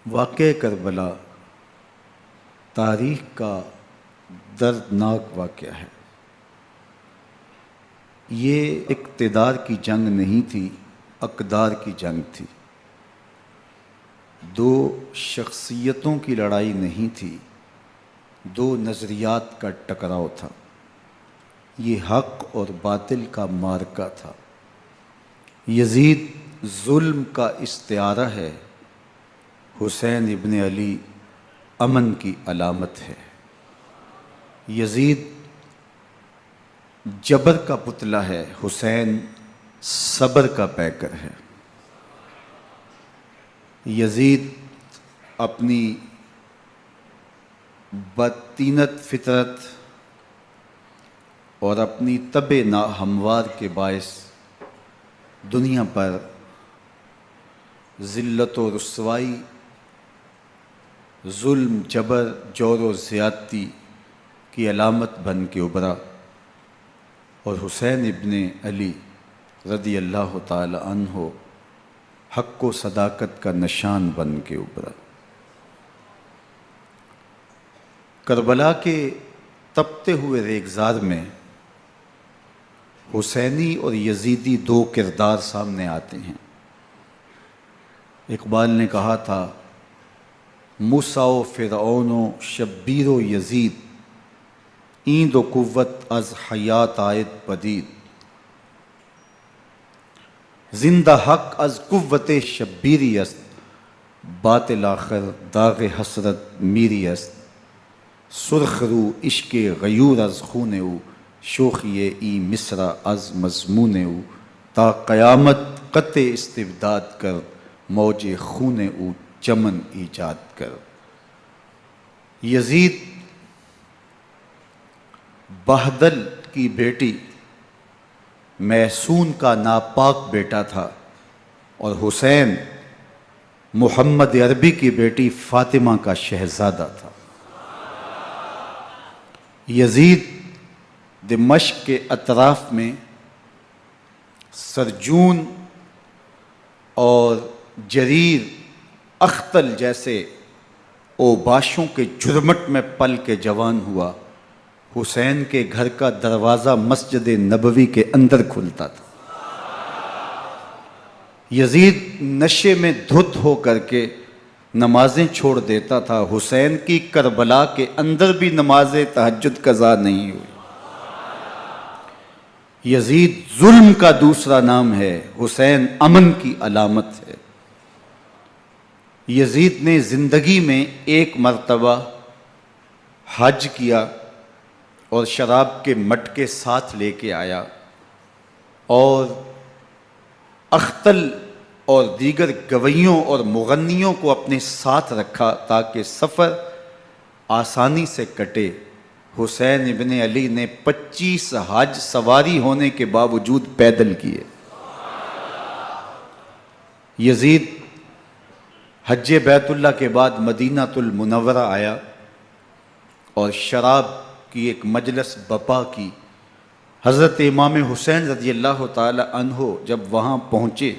واقعہ کربلا تاریخ کا دردناک واقعہ ہے۔ یہ اقتدار کی جنگ نہیں تھی، اقدار کی جنگ تھی۔ دو شخصیتوں کی لڑائی نہیں تھی، دو نظریات کا ٹکراؤ تھا۔ یہ حق اور باطل کا معرکہ تھا۔ یزید ظلم کا استعارہ ہے، حسین ابن علی امن کی علامت ہے۔ یزید جبر کا پتلا ہے، حسین صبر کا پیکر ہے۔ یزید اپنی بدطینت فطرت اور اپنی طبع ناہموار کے باعث دنیا پر ذلت و رسوائی، ظلم، جبر، جور و زیادتی کی علامت بن کے ابھرا، اور حسین ابن علی رضی اللہ تعالی عنہ حق و صداقت کا نشان بن کے ابھرا۔ کربلا کے تپتے ہوئے ریگزار میں حسینی اور یزیدی دو کردار سامنے آتے ہیں۔ اقبال نے کہا تھا، موسیٰ و فرعون و شبیر و یزید، ایند و قوت از حیات آید پدید، زندہ حق از قوت شبیری است، باطل آخر داغ حسرت میری است، سرخ رو عشق غیور از خون او، شوخی ای مصرع از مضمون او، تا قیامت قطع استبداد کر، موج خون او چمن ایجاد کر۔ یزید بہدل کی بیٹی محسون کا ناپاک بیٹا تھا، اور حسین محمد عربی کی بیٹی فاطمہ کا شہزادہ تھا۔ یزید دمشق کے اطراف میں سرجون اور جریر اختل جیسے اوباشوں کے جرمٹ میں پل کے جوان ہوا۔ حسین کے گھر کا دروازہ مسجد نبوی کے اندر کھلتا تھا۔ یزید نشے میں دھت ہو کر کے نمازیں چھوڑ دیتا تھا۔ حسین کی کربلا کے اندر بھی نماز تہجد قضا نہیں ہوئی۔ یزید ظلم کا دوسرا نام ہے، حسین امن کی علامت ہے۔ یزید نے زندگی میں ایک مرتبہ حج کیا اور شراب کے مٹکے ساتھ لے کے آیا، اور اختل اور دیگر گویوں اور مغنیوں کو اپنے ساتھ رکھا تاکہ سفر آسانی سے کٹے۔ حسین ابن علی نے 25 حج سواری ہونے کے باوجود پیدل کیے۔ یزید حج بیت اللہ کے بعد مدینہ المنورہ آیا اور شراب کی ایک مجلس بپا کی۔ حضرت امام حسین رضی اللہ تعالی عنہ جب وہاں پہنچے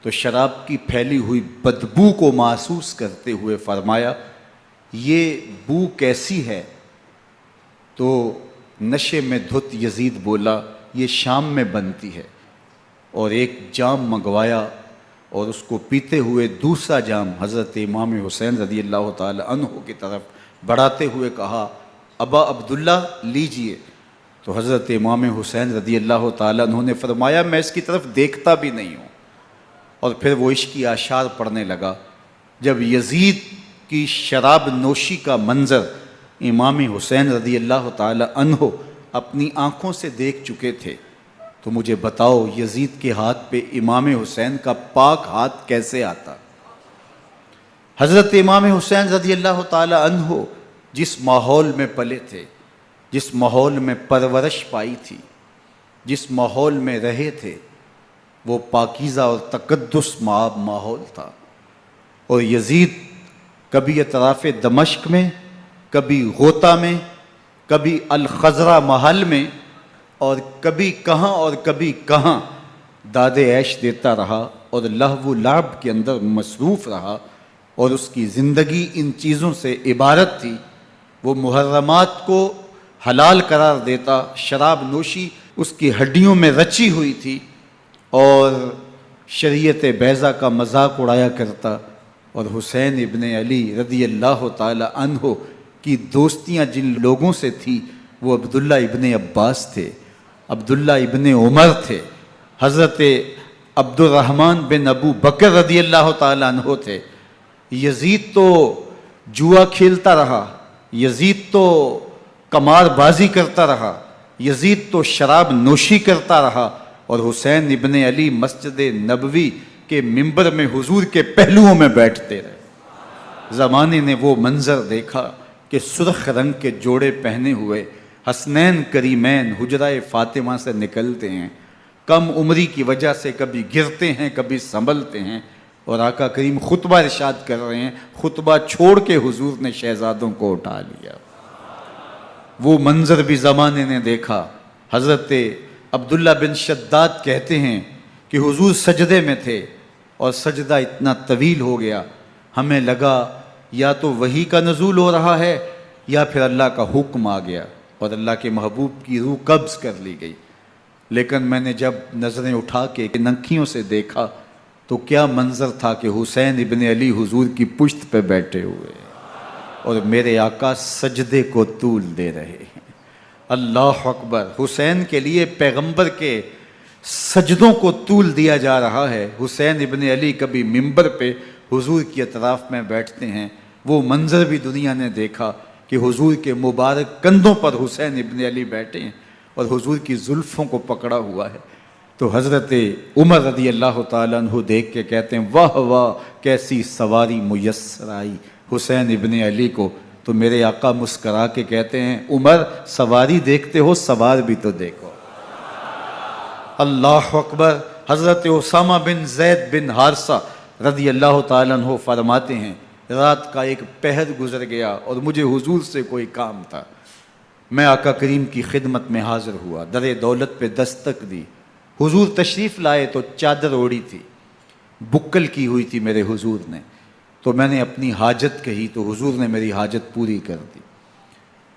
تو شراب کی پھیلی ہوئی بدبو کو محسوس کرتے ہوئے فرمایا، یہ بو کیسی ہے؟ تو نشے میں دھت یزید بولا، یہ شام میں بنتی ہے، اور ایک جام منگوایا اور اس کو پیتے ہوئے دوسرا جام حضرت امام حسین رضی اللہ تعالی عنہ کی طرف بڑھاتے ہوئے کہا، ابا عبداللہ لیجئے۔ تو حضرت امام حسین رضی اللہ تعالی عنہ نے فرمایا، میں اس کی طرف دیکھتا بھی نہیں ہوں، اور پھر وہ عشقی اشعار پڑھنے لگا۔ جب یزید کی شراب نوشی کا منظر امام حسین رضی اللہ تعالی عنہ اپنی آنکھوں سے دیکھ چکے تھے تو مجھے بتاؤ، یزید کے ہاتھ پہ امام حسین کا پاک ہاتھ کیسے آتا؟ حضرت امام حسین رضی اللہ تعالی عنہ جس ماحول میں پلے تھے، جس ماحول میں پرورش پائی تھی، جس ماحول میں رہے تھے، وہ پاکیزہ اور تقدس مآب ماحول تھا۔ اور یزید کبھی اطراف دمشق میں، کبھی غوطہ میں، کبھی الخضرہ محل میں، اور کبھی کہاں داد عیش دیتا رہا اور لہو و لعب کے اندر مصروف رہا، اور اس کی زندگی ان چیزوں سے عبارت تھی۔ وہ محرمات کو حلال قرار دیتا، شراب نوشی اس کی ہڈیوں میں رچی ہوئی تھی، اور شریعت بیضا کا مذاق اڑایا کرتا۔ اور حسین ابن علی رضی اللہ تعالی عنہ کی دوستیاں جن لوگوں سے تھی وہ عبداللہ ابن عباس تھے، عبداللہ ابن عمر تھے، حضرت عبد الرحمن بن ابو بکر رضی اللہ تعالی عنہ تھے۔ یزید تو جوا کھیلتا رہا، یزید تو قمار بازی کرتا رہا، یزید تو شراب نوشی کرتا رہا، اور حسین ابن علی مسجد نبوی کے ممبر میں حضور کے پہلوؤں میں بیٹھتے رہے۔ زمانے نے وہ منظر دیکھا کہ سرخ رنگ کے جوڑے پہنے ہوئے حسنین کریمین حجرہ فاطمہ سے نکلتے ہیں، کم عمری کی وجہ سے کبھی گرتے ہیں کبھی سنبھلتے ہیں، اور آقا کریم خطبہ ارشاد کر رہے ہیں، خطبہ چھوڑ کے حضور نے شہزادوں کو اٹھا لیا۔ وہ منظر بھی زمانے نے دیکھا۔ حضرت عبداللہ بن شداد کہتے ہیں کہ حضور سجدے میں تھے اور سجدہ اتنا طویل ہو گیا، ہمیں لگا یا تو وحی کا نزول ہو رہا ہے یا پھر اللہ کا حکم آ گیا اور اللہ کے محبوب کی روح قبض کر لی گئی۔ لیکن میں نے جب نظریں اٹھا کے ننکیوں سے دیکھا تو کیا منظر تھا کہ حسین ابن علی حضور کی پشت پہ بیٹھے ہوئے اور میرے آقا سجدے کو طول دے رہے ہیں۔ اللہ اکبر! حسین کے لیے پیغمبر کے سجدوں کو طول دیا جا رہا ہے۔ حسین ابن علی کبھی ممبر پہ حضور کی اطراف میں بیٹھتے ہیں، وہ منظر بھی دنیا نے دیکھا کہ حضور کے مبارک کندھوں پر حسین ابن علی بیٹھے ہیں اور حضور کی زلفوں کو پکڑا ہوا ہے۔ تو حضرت عمر رضی اللہ تعالیٰ عنہ دیکھ کے کہتے ہیں واہ واہ کیسی سواری میسر آئی حسین ابن علی کو۔ تو میرے آقا مسکرا کے کہتے ہیں عمر سواری دیکھتے ہو سوار بھی تو دیکھو۔ اللہ اکبر! حضرت اسامہ بن زید بن حارثہ رضی اللہ تعالیٰ عنہ فرماتے ہیں رات کا ایک پہر گزر گیا اور مجھے حضور سے کوئی کام تھا، میں آقا کریم کی خدمت میں حاضر ہوا، در دولت پہ دستک دی، حضور تشریف لائے تو چادر اوڑی تھی، بکل کی ہوئی تھی میرے حضور نے، تو میں نے اپنی حاجت کہی تو حضور نے میری حاجت پوری کر دی۔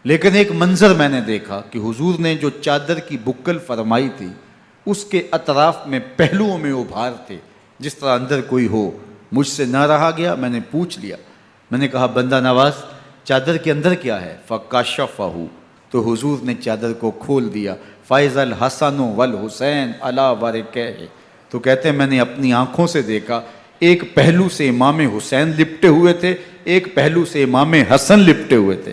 لیکن ایک منظر میں نے دیکھا کہ حضور نے جو چادر کی بکل فرمائی تھی اس کے اطراف میں پہلوؤں میں ابھار تھے جس طرح اندر کوئی ہو۔ مجھ سے نہ رہا گیا، میں نے پوچھ لیا، میں نے کہا بندہ نواز چادر کے اندر کیا ہے؟ فکشفہ، تو حضور نے چادر کو کھول دیا، فائز الحسن والحسین علی ورکہ، تو کہتے ہیں میں نے اپنی آنکھوں سے دیکھا ایک پہلو سے امام حسین لپٹے ہوئے تھے، ایک پہلو سے امام حسن لپٹے ہوئے تھے۔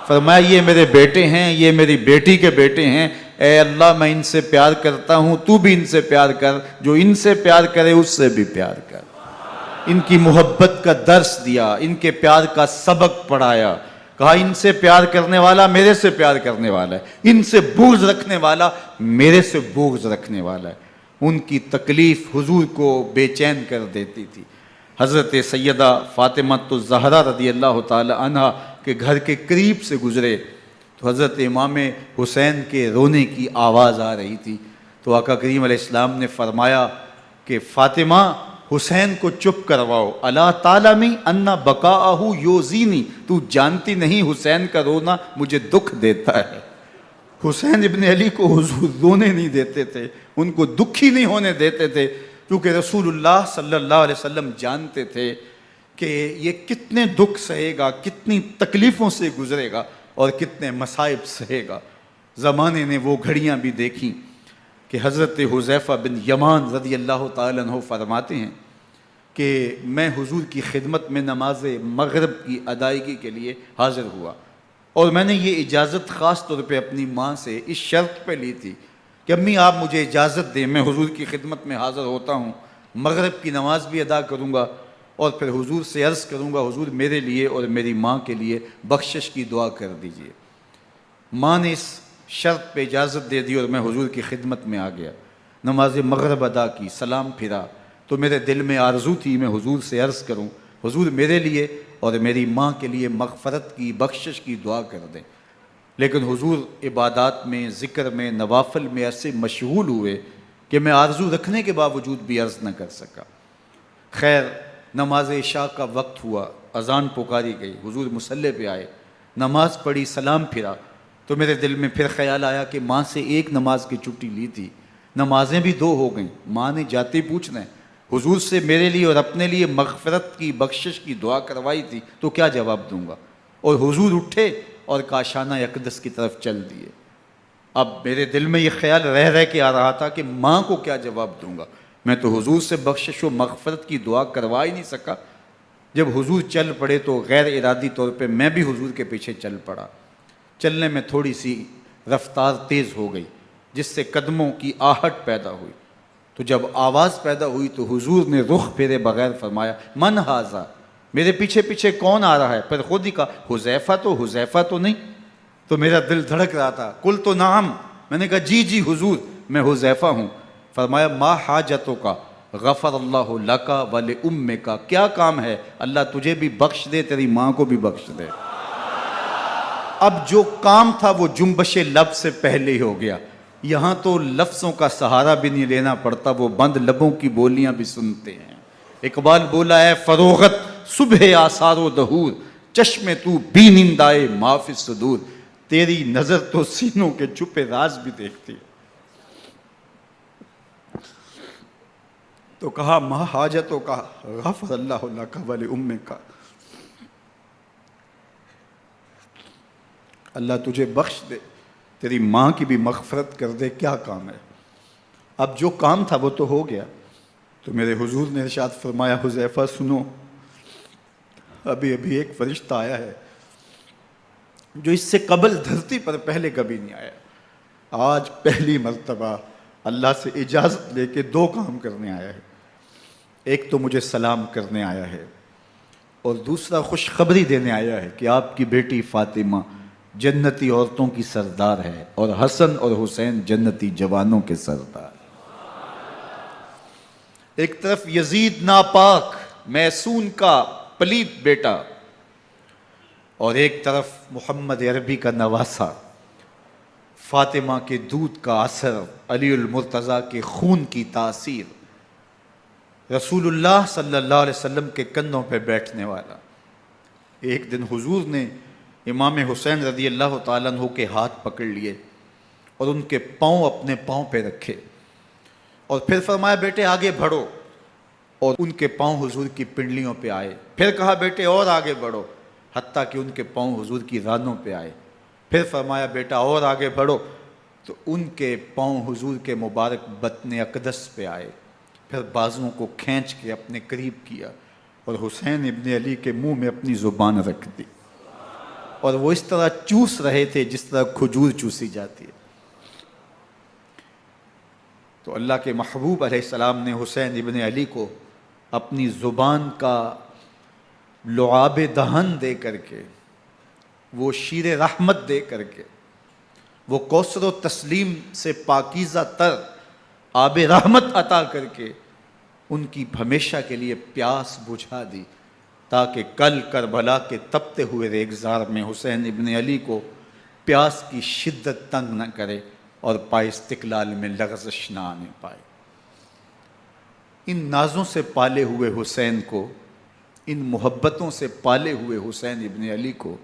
فرمایا یہ میرے بیٹے ہیں، یہ میری بیٹی کے بیٹے ہیں، اے اللہ میں ان سے پیار کرتا ہوں، تو بھی ان سے پیار کر، جو ان سے پیار کرے اس سے بھی پیار کر۔ ان کی محبت کا درس دیا، ان کے پیار کا سبق پڑھایا، کہا ان سے پیار کرنے والا میرے سے پیار کرنے والا ہے، ان سے بغض رکھنے والا میرے سے بغض رکھنے والا ہے۔ ان کی تکلیف حضور کو بے چین کر دیتی تھی۔ حضرت سیدہ فاطمہ الزہرا رضی اللہ تعالی عنہ کے گھر کے قریب سے گزرے تو حضرت امام حسین کے رونے کی آواز آ رہی تھی، تو آقا کریم علیہ السلام نے فرمایا کہ فاطمہ حسین کو چپ کرواؤ، اللہ تعالیٰ انا بقاءہ یوزینی، تو جانتی نہیں حسین کا رونا مجھے دکھ دیتا ہے۔ حسین ابن علی کو حضور رونے نہیں دیتے تھے، ان کو دکھی نہیں ہونے دیتے تھے، کیونکہ رسول اللہ صلی اللہ علیہ وسلم جانتے تھے کہ یہ کتنے دکھ سہے گا، کتنی تکلیفوں سے گزرے گا اور کتنے مصائب سہے گا۔ زمانے نے وہ گھڑیاں بھی دیکھیں کہ حضرت حذیفہ بن یمان رضی اللہ تعالیٰ عنہ فرماتے ہیں کہ میں حضور کی خدمت میں نماز مغرب کی ادائیگی کے لیے حاضر ہوا، اور میں نے یہ اجازت خاص طور پہ اپنی ماں سے اس شرط پہ لی تھی کہ امی آپ مجھے اجازت دیں، میں حضور کی خدمت میں حاضر ہوتا ہوں، مغرب کی نماز بھی ادا کروں گا اور پھر حضور سے عرض کروں گا حضور میرے لیے اور میری ماں کے لیے بخشش کی دعا کر دیجئے۔ ماں نے اس شرط پہ اجازت دے دی اور میں حضور کی خدمت میں آ گیا، نماز مغرب ادا کی، سلام پھرا تو میرے دل میں آرزو تھی میں حضور سے عرض کروں حضور میرے لیے اور میری ماں کے لیے مغفرت کی بخشش کی دعا کر دیں، لیکن حضور عبادات میں ذکر میں نوافل میں ایسے مشغول ہوئے کہ میں آرزو رکھنے کے باوجود بھی عرض نہ کر سکا۔ خیر نماز عشاء کا وقت ہوا، اذان پکاری گئی، حضور مصلی پہ آئے، نماز پڑھی، سلام پھرا، تو میرے دل میں پھر خیال آیا کہ ماں سے ایک نماز کی چھٹی لی تھی، نمازیں بھی 2 ہو گئیں، ماں نے جاتے پوچھنا ہے، حضور سے میرے لیے اور اپنے لیے مغفرت کی، بخشش کی دعا کروائی تھی، تو کیا جواب دوں گا؟ اور حضور اٹھے اور کاشانہ اقدس کی طرف چل دیے۔ اب میرے دل میں یہ خیال رہ کے آ رہا تھا کہ ماں کو کیا جواب دوں گا؟ میں تو حضور سے بخشش و مغفرت کی دعا کروا ہی نہیں سکا۔ جب حضور چل پڑے تو غیر ارادی طور پہ میں بھی حضور کے پیچھے چل پڑا۔ چلنے میں تھوڑی سی رفتار تیز ہو گئی، جس سے قدموں کی آہٹ پیدا ہوئی، تو جب آواز پیدا ہوئی تو حضور نے رخ پھیرے بغیر فرمایا، من ھذا، میرے پیچھے پیچھے کون آ رہا ہے؟ پھر خود ہی کہا، حذیفہ تو نہیں؟ تو میرا دل دھڑک رہا تھا، قلت نعم، میں نے کہا جی حضور، میں حذیفہ ہوں۔ فرمایا، ما حاجتک، غفر اللہ لک ولامک، کیا کام ہے؟ اللہ تجھے بھی بخش دے، تیری ماں کو بھی بخش دے۔ اب جو کام تھا وہ جنبش لب سے پہلے ہی ہو گیا، یہاں تو لفظوں کا سہارا بھی نہیں لینا پڑتا، وہ بند لبوں کی بولیاں بھی سنتے ہیں۔ اقبال بولا ہے، فروغت صبح آثار و دہور، چشم تو بی نندائے ما فی الصدور، تیری نظر تو سینوں کے چھپے راز بھی دیکھتی ہے۔ تو کہا، ما حاجتوں کا، غفر اللہ لک ولامک، اللہ تجھے بخش دے، تیری ماں کی بھی مغفرت کر دے، کیا کام ہے؟ اب جو کام تھا وہ تو ہو گیا۔ تو میرے حضور نے ارشاد فرمایا، حذیفہ سنو، ابھی ایک فرشتہ آیا ہے جو اس سے قبل دھرتی پر پہلے کبھی نہیں آیا، آج پہلی مرتبہ اللہ سے اجازت لے کے 2 کام کرنے آیا ہے۔ ایک تو مجھے سلام کرنے آیا ہے، اور دوسرا خوشخبری دینے آیا ہے کہ آپ کی بیٹی فاطمہ جنتی عورتوں کی سردار ہے، اور حسن اور حسین جنتی جوانوں کے سردار۔ ایک طرف یزید ناپاک میسون کا پلیت بیٹا، اور ایک طرف محمد عربی کا نواسا، فاطمہ کے دودھ کا اثر، علی المرتضیٰ کے خون کی تاثیر، رسول اللہ صلی اللہ علیہ وسلم کے کندھوں پہ بیٹھنے والا۔ ایک دن حضور نے امام حسین رضی اللہ تعالیٰ عنہ کے ہاتھ پکڑ لیے اور ان کے پاؤں اپنے پاؤں پہ رکھے، اور پھر فرمایا، بیٹے آگے بڑھو، اور ان کے پاؤں حضور کی پنڈلیوں پہ آئے۔ پھر کہا، بیٹے اور آگے بڑھو، حتیٰ کہ ان کے پاؤں حضور کی رانوں پہ آئے۔ پھر فرمایا، بیٹا اور آگے بڑھو، تو ان کے پاؤں حضور کے مبارک بطن اقدس پہ آئے۔ پھر بازوؤں کو کھینچ کے اپنے قریب کیا، اور حسین ابن علی کے منہ میں اپنی زبان رکھ دی، اور وہ اس طرح چوس رہے تھے جس طرح کھجور چوسی جاتی ہے۔ تو اللہ کے محبوب علیہ السلام نے حسین ابن علی کو اپنی زبان کا لعاب دہن دے کر کے، وہ شیر رحمت دے کر کے، وہ کوثر و تسلیم سے پاکیزہ تر آب رحمت عطا کر کے ان کی ہمیشہ کے لیے پیاس بجھا دی، تاکہ کل کربلا کے تپتے ہوئے ریگزار میں حسین ابن علی کو پیاس کی شدت تنگ نہ کرے اور پائے استقلال میں لغزش نہ آنے پائے۔ ان نازوں سے پالے ہوئے حسین کو، ان محبتوں سے پالے ہوئے حسین ابن علی کو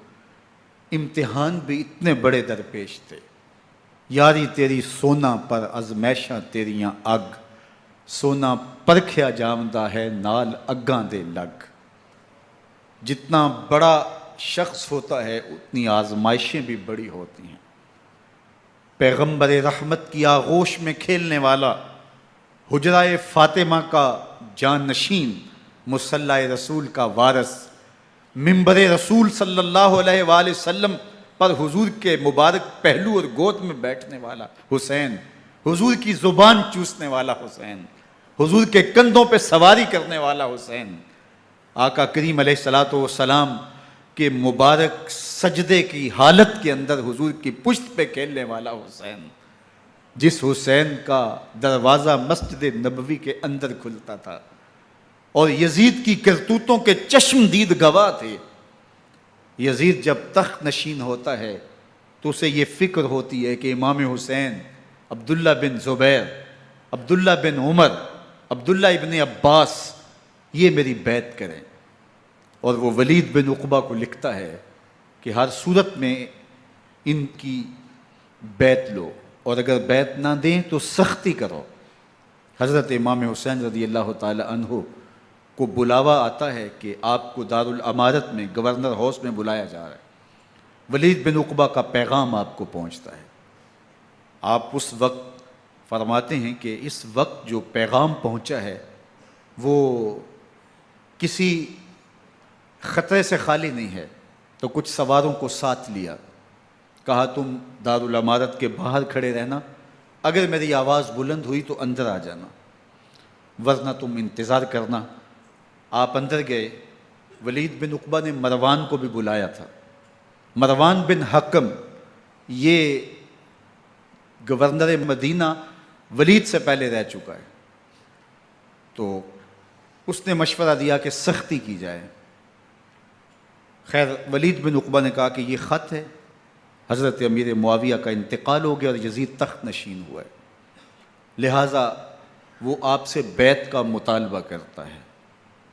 امتحان بھی اتنے بڑے درپیش تھے۔ یاری تیری سونا پر ازمیشاں تیریاں اگ، سونا پرکھیا جامدہ ہے نال اگاں دے لگ۔ جتنا بڑا شخص ہوتا ہے اتنی آزمائشیں بھی بڑی ہوتی ہیں۔ پیغمبر رحمت کی آغوش میں کھیلنے والا، حجرہ فاطمہ کا جانشین، مصلی رسول کا وارث، منبر رسول صلی اللہ علیہ وآلہ وسلم پر حضور کے مبارک پہلو اور گود میں بیٹھنے والا حسین، حضور کی زبان چوسنے والا حسین، حضور کے کندھوں پہ سواری کرنے والا حسین، آقا کریم علیہ الصلوۃ والسلام کے مبارک سجدے کی حالت کے اندر حضور کی پشت پہ کھیلنے والا حسین، جس حسین کا دروازہ مسجد نبوی کے اندر کھلتا تھا اور یزید کی کرتوتوں کے چشم دید گواہ تھے۔ یزید جب تخت نشین ہوتا ہے تو اسے یہ فکر ہوتی ہے کہ امام حسین، عبداللہ بن زبیر، عبداللہ بن عمر، عبداللہ ابن عباس یہ میری بیعت کریں. اور وہ ولید بن عقبہ کو لکھتا ہے کہ ہر صورت میں ان کی بیعت لو، اور اگر بیعت نہ دیں تو سختی کرو. حضرت امام حسین رضی اللہ تعالی عنہ کو بلاوا آتا ہے کہ آپ کو دارالامارت میں گورنر ہاؤس میں بلایا جا رہا ہے. ولید بن عقبہ کا پیغام آپ کو پہنچتا ہے. آپ اس وقت فرماتے ہیں کہ اس وقت جو پیغام پہنچا ہے وہ کسی خطرے سے خالی نہیں ہے. تو کچھ سواروں کو ساتھ لیا، کہا تم دارالامارت کے باہر کھڑے رہنا، اگر میری آواز بلند ہوئی تو اندر آ جانا، ورنہ تم انتظار کرنا. آپ اندر گئے. ولید بن عقبہ نے مروان کو بھی بلایا تھا. مروان بن حکم یہ گورنر مدینہ ولید سے پہلے رہ چکا ہے، تو اس نے مشورہ دیا کہ سختی کی جائے. خیر ولید بن عقبہ نے کہا کہ یہ خط ہے، حضرت امیر معاویہ کا انتقال ہو گیا اور یزید تخت نشین ہوا ہے، لہٰذا وہ آپ سے بیعت کا مطالبہ کرتا ہے.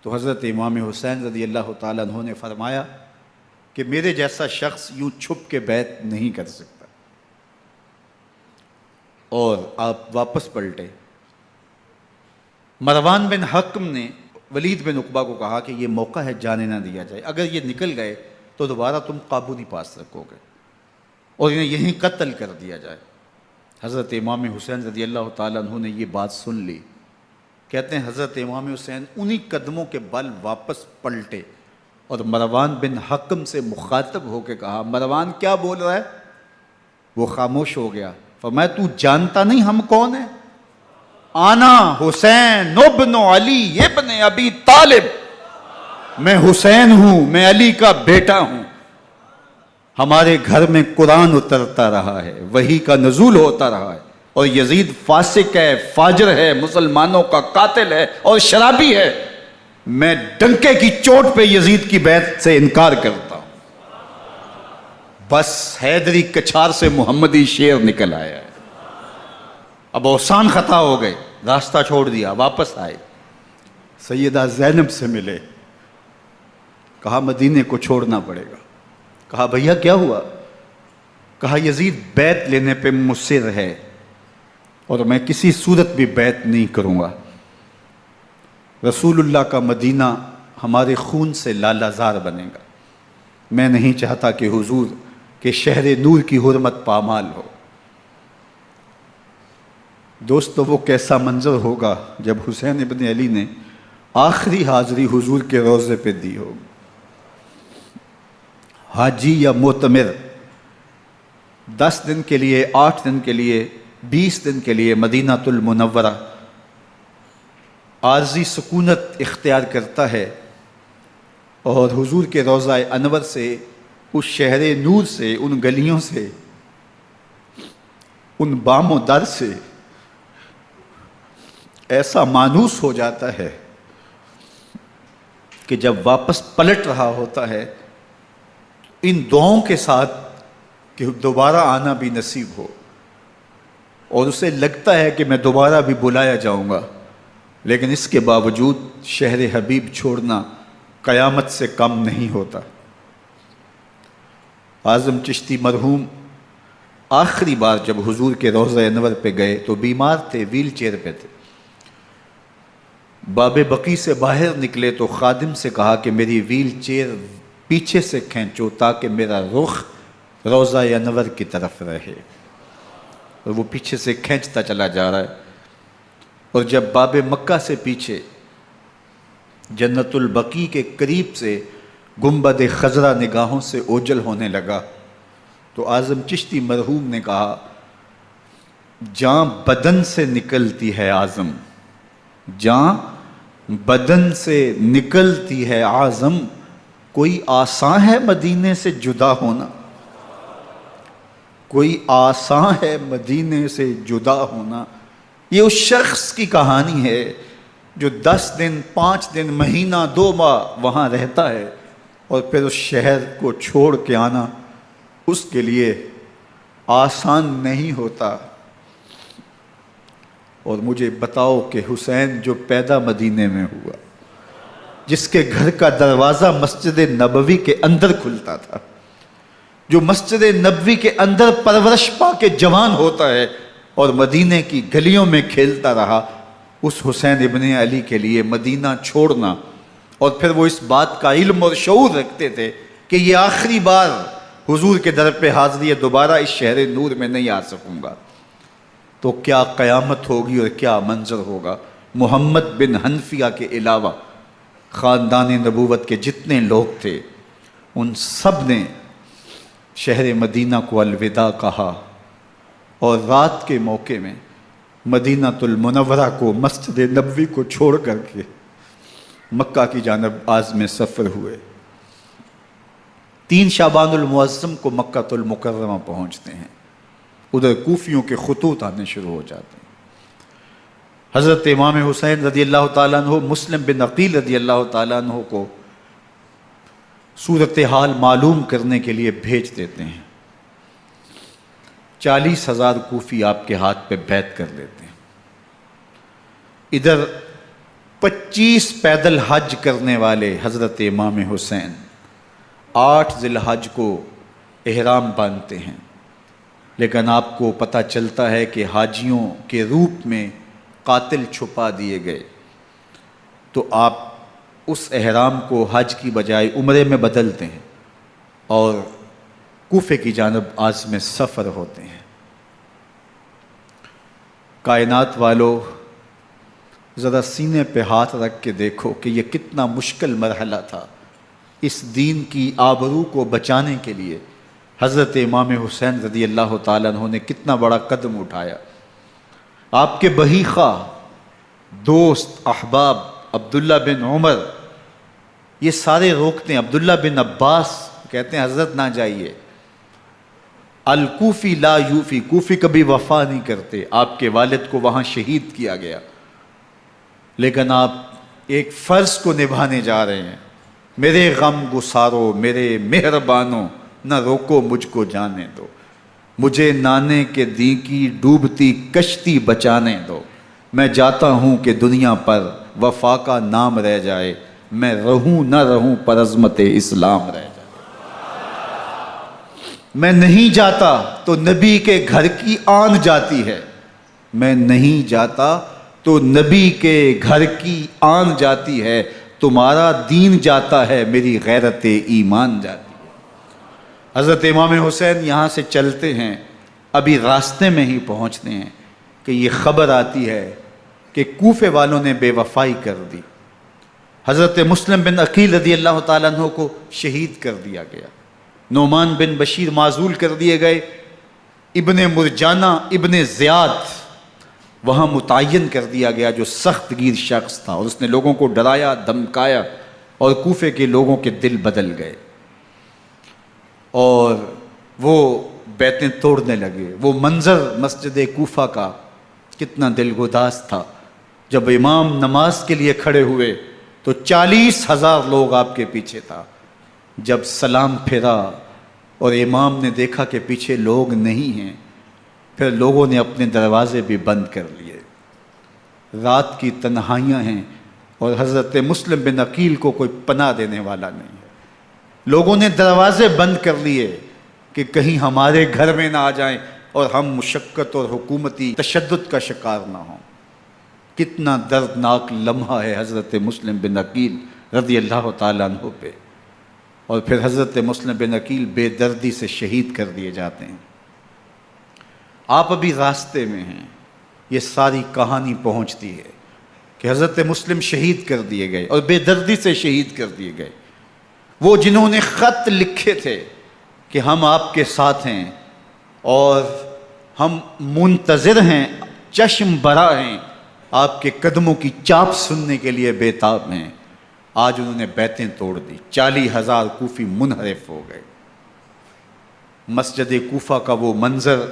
تو حضرت امام حسین رضی اللہ تعالیٰ عنہ نے فرمایا کہ میرے جیسا شخص یوں چھپ کے بیعت نہیں کر سکتا. اور آپ واپس پلٹے. مروان بن حکم نے ولید بن عقبہ کو کہا کہ یہ موقع ہے جانے نہ دیا جائے، اگر یہ نکل گئے تو دوبارہ تم قابو نہیں پا سکو گے، اور انہیں یہیں قتل کر دیا جائے. حضرت امام حسین رضی اللہ تعالیٰ عنہ نے یہ بات سن لی. کہتے ہیں حضرت امام حسین انہی قدموں کے بل واپس پلٹے اور مروان بن حکم سے مخاطب ہو کے کہا، مروان کیا بول رہا ہے؟ وہ خاموش ہو گیا. فرمایا تو جانتا نہیں ہم کون ہیں؟ آنا حسین ابن علی ابن ابی طالب، میں حسین ہوں، میں علی کا بیٹا ہوں. ہمارے گھر میں قرآن اترتا رہا ہے، وحی کا نزول ہوتا رہا ہے، اور یزید فاسق ہے، فاجر ہے، مسلمانوں کا قاتل ہے اور شرابی ہے. میں ڈنکے کی چوٹ پہ یزید کی بیعت سے انکار کرتا ہوں. بس حیدری کچھار سے محمدی شیر نکل آیا ہے. اب اوسان خطا ہو گئے، راستہ چھوڑ دیا، واپس آئے. سیدہ زینب سے ملے، کہا مدینے کو چھوڑنا پڑے گا. کہا بھیا کیا ہوا؟ کہا یزید بیعت لینے پہ مصر ہے اور میں کسی صورت بھی بیعت نہیں کروں گا. رسول اللہ کا مدینہ ہمارے خون سے لالہ زار بنے گا. میں نہیں چاہتا کہ حضور کے شہر نور کی حرمت پامال ہو. دوستو وہ کیسا منظر ہوگا جب حسین ابن علی نے آخری حاضری حضور کے روضے پہ دی ہوگی. حاجی یا معتمر 10 دن کے لیے، 8 دن کے لیے، 20 دن کے لیے مدینہ المنورہ عارضی سکونت اختیار کرتا ہے، اور حضور کے روضہ انور سے، اس شہر نور سے، ان گلیوں سے، ان بام و در سے ایسا مانوس ہو جاتا ہے کہ جب واپس پلٹ رہا ہوتا ہے ان دعاؤں کے ساتھ کہ دوبارہ آنا بھی نصیب ہو، اور اسے لگتا ہے کہ میں دوبارہ بھی بلایا جاؤں گا، لیکن اس کے باوجود شہر حبیب چھوڑنا قیامت سے کم نہیں ہوتا. اعظم چشتی مرحوم آخری بار جب حضور کے روضہ انور پہ گئے تو بیمار تھے، ویل چیئر پہ تھے. باب بقی سے باہر نکلے تو خادم سے کہا کہ میری ویل چیئر پیچھے سے کھینچو تاکہ میرا رخ روضہ انور کی طرف رہے. اور وہ پیچھے سے کھینچتا چلا جا رہا ہے، اور جب باب مکہ سے پیچھے جنت البقیع کے قریب سے گنبد خضرا نگاہوں سے اوجل ہونے لگا تو اعظم چشتی مرحوم نے کہا، جان بدن سے نکلتی ہے اعظم، جان بدن سے نکلتی ہے اعظم، کوئی آسان ہے مدینے سے جدا ہونا، کوئی آسان ہے مدینے سے جدا ہونا. یہ اس شخص کی کہانی ہے جو 10 دن، 5 دن، مہینہ، 2 ماہ وہاں رہتا ہے اور پھر اس شہر کو چھوڑ کے آنا اس کے لیے آسان نہیں ہوتا. اور مجھے بتاؤ کہ حسین جو پیدا مدینے میں ہوا، جس کے گھر کا دروازہ مسجد نبوی کے اندر کھلتا تھا، جو مسجد نبوی کے اندر پرورش پا کے جوان ہوتا ہے اور مدینے کی گلیوں میں کھیلتا رہا، اس حسین ابن علی کے لیے مدینہ چھوڑنا، اور پھر وہ اس بات کا علم اور شعور رکھتے تھے کہ یہ آخری بار حضور کے در پہ حاضری ہے، دوبارہ اس شہر نور میں نہیں آ سکوں گا، تو کیا قیامت ہوگی اور کیا منظر ہوگا۔ محمد بن حنفیہ کے علاوہ خاندان نبوت کے جتنے لوگ تھے ان سب نے شہر مدینہ کو الوداع کہا، اور رات کے موقع میں مدینہ المنورہ کو، مسجد نبوی کو چھوڑ کر کے مکہ کی جانب عازم سفر ہوئے۔ 3 شعبان المعظم کو مکہ المکرمہ پہنچتے ہیں، ادھر کوفیوں کے خطوط آنے شروع ہو جاتے ہیں۔ حضرت امام حسین رضی اللہ تعالیٰ عنہ مسلم بن عقیل رضی اللہ تعالیٰ عنہ کو صورتحال معلوم کرنے کے لیے بھیج دیتے ہیں۔ 40,000 کوفی آپ کے ہاتھ پہ بیعت کر لیتے ہیں۔ ادھر 25 پیدل حج کرنے والے حضرت امام حسین 8 ذی الحج کو احرام باندھتے ہیں، لیکن آپ کو پتہ چلتا ہے کہ حاجیوں کے روپ میں قاتل چھپا دیے گئے، تو آپ اس احرام کو حج کی بجائے عمرے میں بدلتے ہیں اور کوفے کی جانب عازم سفر ہوتے ہیں۔ کائنات والو، ذرا سینے پہ ہاتھ رکھ کے دیکھو کہ یہ کتنا مشکل مرحلہ تھا۔ اس دین کی آبرو کو بچانے کے لیے حضرت امام حسین رضی اللہ تعالیٰ عنہ نے کتنا بڑا قدم اٹھایا۔ آپ کے بہی خواہ، دوست، احباب عبداللہ بن عمر یہ سارے روکتے ہیں۔ عبداللہ بن عباس کہتے ہیں حضرت نہ جائیے، الکوفی لا یوفی، کوفی کبھی وفا نہیں کرتے، آپ کے والد کو وہاں شہید کیا گیا، لیکن آپ ایک فرض کو نبھانے جا رہے ہیں۔ میرے غم گسارو، میرے مہربانوں، نہ روکو مجھ کو جانے دو، مجھے نانے کے دی کی ڈوبتی کشتی بچانے دو، میں جاتا ہوں کہ دنیا پر وفا کا نام رہ جائے، میں رہوں نہ رہوں پر عظمت اسلام رہ جائے۔ میں نہیں جاتا تو نبی کے گھر کی آن جاتی ہے، میں نہیں جاتا تو نبی کے گھر کی آن جاتی ہے، تمہارا دین جاتا ہے، میری غیرت ایمان جاتی ہے۔ حضرت امام حسین یہاں سے چلتے ہیں، ابھی راستے میں ہی پہنچتے ہیں کہ یہ خبر آتی ہے کہ کوفے والوں نے بے وفائی کر دی، حضرت مسلم بن عقیل رضی اللہ تعالیٰ عنہ کو شہید کر دیا گیا، نعمان بن بشیر معزول کر دیے گئے، ابن مرجانہ ابن زیاد وہاں متعین کر دیا گیا جو سخت گیر شخص تھا، اور اس نے لوگوں کو ڈرایا دھمکایا اور کوفے کے لوگوں کے دل بدل گئے اور وہ بیتیں توڑنے لگے۔ وہ منظر مسجد کوفہ کا کتنا دلگداز تھا، جب امام نماز کے لیے کھڑے ہوئے تو 40,000 لوگ آپ کے پیچھے تھا۔ جب سلام پھیرا اور امام نے دیکھا کہ پیچھے لوگ نہیں ہیں، پھر لوگوں نے اپنے دروازے بھی بند کر لیے۔ رات کی تنہائیاں ہیں اور حضرت مسلم بن عقیل کو کوئی پناہ دینے والا نہیں ہے۔ لوگوں نے دروازے بند کر لیے کہ کہیں ہمارے گھر میں نہ آ جائیں اور ہم مشقت اور حکومتی تشدد کا شکار نہ ہوں۔ کتنا دردناک لمحہ ہے حضرت مسلم بن عقیل رضی اللہ تعالیٰ عنہ پہ، اور پھر حضرت مسلم بن عقیل بے دردی سے شہید کر دیے جاتے ہیں۔ آپ ابھی راستے میں ہیں، یہ ساری کہانی پہنچتی ہے کہ حضرت مسلم شہید کر دیے گئے اور بے دردی سے شہید کر دیے گئے۔ وہ جنہوں نے خط لکھے تھے کہ ہم آپ کے ساتھ ہیں اور ہم منتظر ہیں، چشم برا ہیں، آپ کے قدموں کی چاپ سننے کے لیے بےتاب ہیں، آج انہوں نے بیتیں توڑ دی۔ 40,000 کوفی منحرف ہو گئے۔ مسجد کوفہ کا وہ منظر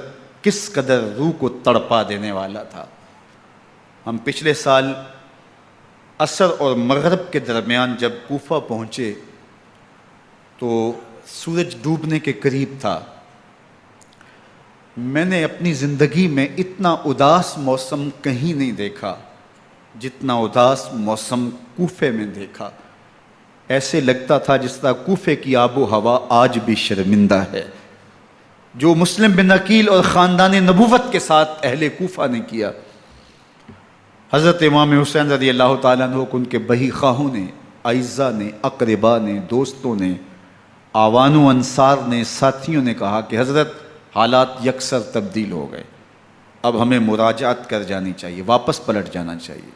کس قدر روح کو تڑپا دینے والا تھا۔ ہم پچھلے سال عصر اور مغرب کے درمیان جب کوفہ پہنچے تو سورج ڈوبنے کے قریب تھا۔ میں نے اپنی زندگی میں اتنا اداس موسم کہیں نہیں دیکھا جتنا اداس موسم کوفے میں دیکھا۔ ایسے لگتا تھا جس طرح کوفے کی آب و ہوا آج بھی شرمندہ ہے۔ جو مسلم بن عقیل اور خاندان نبوت کے ساتھ اہل کوفہ نے کیا، حضرت امام حسین رضی اللہ تعالیٰ عنہ کو ان کے بہی خواہوں نے، اعزاء نے، اقربا نے، دوستوں نے، آوان و انصار نے، ساتھیوں نے کہا کہ حضرت حالات یکسر تبدیل ہو گئے، اب ہمیں مراجعت کر جانی چاہیے، واپس پلٹ جانا چاہیے۔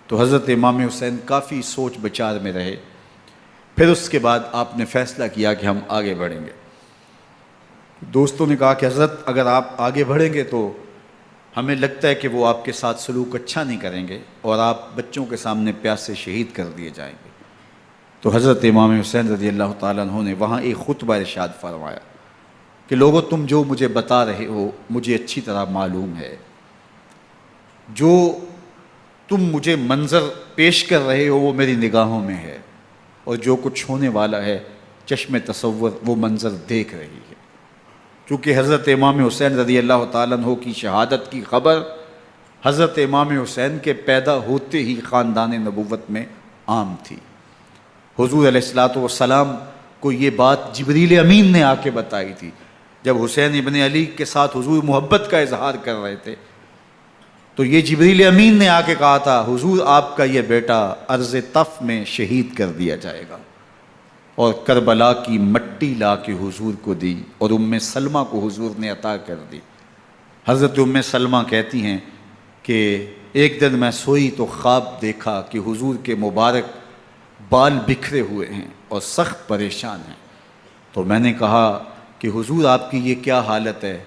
تو حضرت امام حسین کافی سوچ بچار میں رہے، پھر اس کے بعد آپ نے فیصلہ کیا کہ ہم آگے بڑھیں گے۔ دوستوں نے کہا کہ حضرت اگر آپ آگے بڑھیں گے تو ہمیں لگتا ہے کہ وہ آپ کے ساتھ سلوک اچھا نہیں کریں گے اور آپ بچوں کے سامنے پیاسے شہید کر دیے جائیں گے۔ تو حضرت امام حسین رضی اللہ تعالیٰ عنہ نے وہاں ایک خطبہ ارشاد فرمایا کہ لوگوں تم جو مجھے بتا رہے ہو مجھے اچھی طرح معلوم ہے، جو تم مجھے منظر پیش کر رہے ہو وہ میری نگاہوں میں ہے، اور جو کچھ ہونے والا ہے چشم تصور وہ منظر دیکھ رہی ہے۔ چونکہ حضرت امام حسین رضی اللہ تعالیٰ عنہ کی شہادت کی خبر حضرت امام حسین کے پیدا ہوتے ہی خاندان نبوت میں عام تھی۔ حضور علیہ الصلوۃ والسلام کو یہ بات جبریل امین نے آ کے بتائی تھی جب حسین ابن علی کے ساتھ حضور محبت کا اظہار کر رہے تھے، تو یہ جبریل امین نے آ کے کہا تھا حضور آپ کا یہ بیٹا عرض طف میں شہید کر دیا جائے گا، اور کربلا کی مٹی لا کے حضور کو دی اور ام سلمہ کو حضور نے عطا کر دی۔ حضرت ام سلمہ کہتی ہیں کہ ایک دن میں سوئی تو خواب دیکھا کہ حضور کے مبارک بال بکھرے ہوئے ہیں اور سخت پریشان ہیں، تو میں نے کہا کہ حضور آپ کی یہ کیا حالت ہے؟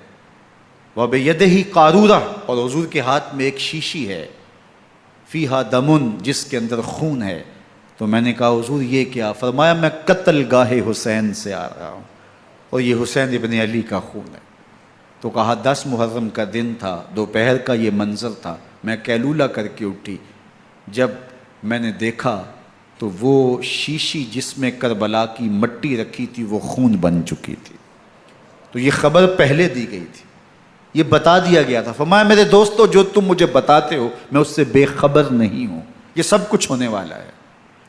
وَبِيَدِهِ قَارُورَةٌ، اور حضور کے ہاتھ میں ایک شیشی ہے، فیہا دمن، جس کے اندر خون ہے۔ تو میں نے کہا حضور یہ کیا؟ فرمایا میں قتل گاہ حسین سے آ رہا ہوں اور یہ حسین ابن علی کا خون ہے۔ تو کہا 10 محرم کا دن تھا، دوپہر کا یہ منظر تھا، میں قیلولہ کر کے اٹھی، جب میں نے دیکھا تو وہ شیشی جس میں کربلا کی مٹی رکھی تھی وہ خون بن چکی تھی۔ تو یہ خبر پہلے دی گئی تھی، یہ بتا دیا گیا تھا۔ فرمایا میرے دوستو جو تم مجھے بتاتے ہو میں اس سے بے خبر نہیں ہوں، یہ سب کچھ ہونے والا ہے،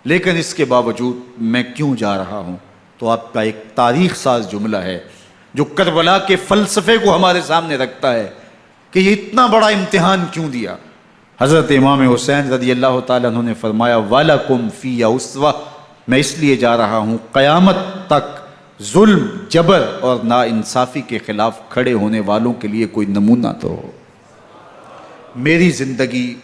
لیکن اس کے باوجود میں کیوں جا رہا ہوں؟ تو آپ کا ایک تاریخ ساز جملہ ہے جو کربلا کے فلسفے کو ہمارے سامنے رکھتا ہے کہ یہ اتنا بڑا امتحان کیوں دیا۔ حضرت امام حسین رضی اللہ تعالیٰ عنہ نے فرمایا وَلَكُمْ فِيَّ أُسْوَةٌ، میں اس لیے جا رہا ہوں قیامت تک ظلم، جبر اور ناانصافی کے خلاف کھڑے ہونے والوں کے لیے کوئی نمونہ تو ہو۔ میری زندگی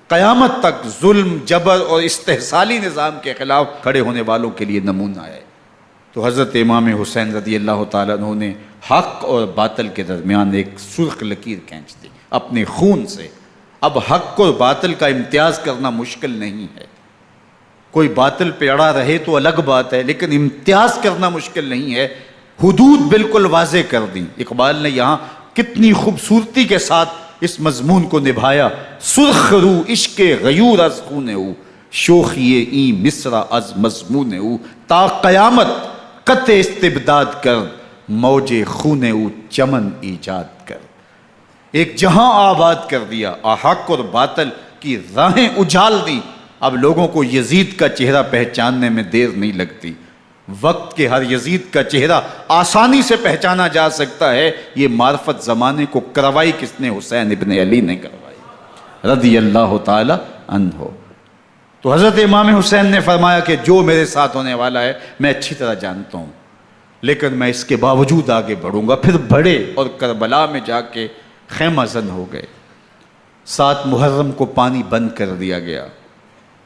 قیامت تک ظلم، جبر اور استحصالی نظام کے خلاف کھڑے ہونے والوں کے لیے نمونہ ہے۔ تو حضرت امام حسین رضی اللہ تعالیٰ عنہ نے حق اور باطل کے درمیان ایک سرخ لکیر کھینچ دی اپنے خون سے۔ اب حق اور باطل کا امتیاز کرنا مشکل نہیں ہے، کوئی باطل پہ اڑا رہے تو الگ بات ہے، لیکن امتیاز کرنا مشکل نہیں ہے۔ حدود بالکل واضح کر دیں۔ اقبال نے یہاں کتنی خوبصورتی کے ساتھ اس مضمون کو نبھایا۔ سرخ رو عشق غیور از خون او، شوخی این مصرع از مضمون او، تا قیامت قطع استبداد کر، موج خون او چمن ایجاد کر۔ ایک جہاں آباد کر دیا، حق اور باطل کی راہیں اجال دی۔ اب لوگوں کو یزید کا چہرہ پہچاننے میں دیر نہیں لگتی، وقت کے ہر یزید کا چہرہ آسانی سے پہچانا جا سکتا ہے۔ یہ معرفت زمانے کو کروائی کس نے؟ حسین ابن علی نے کروائی رضی اللہ تعالی عنہ۔ تو حضرت امام حسین نے فرمایا کہ جو میرے ساتھ ہونے والا ہے میں اچھی طرح جانتا ہوں، لیکن میں اس کے باوجود آگے بڑھوں گا۔ پھر بڑھے اور کربلا میں جا کے خیمہ زن ہو گئے۔ 7 محرم کو پانی بند کر دیا گیا۔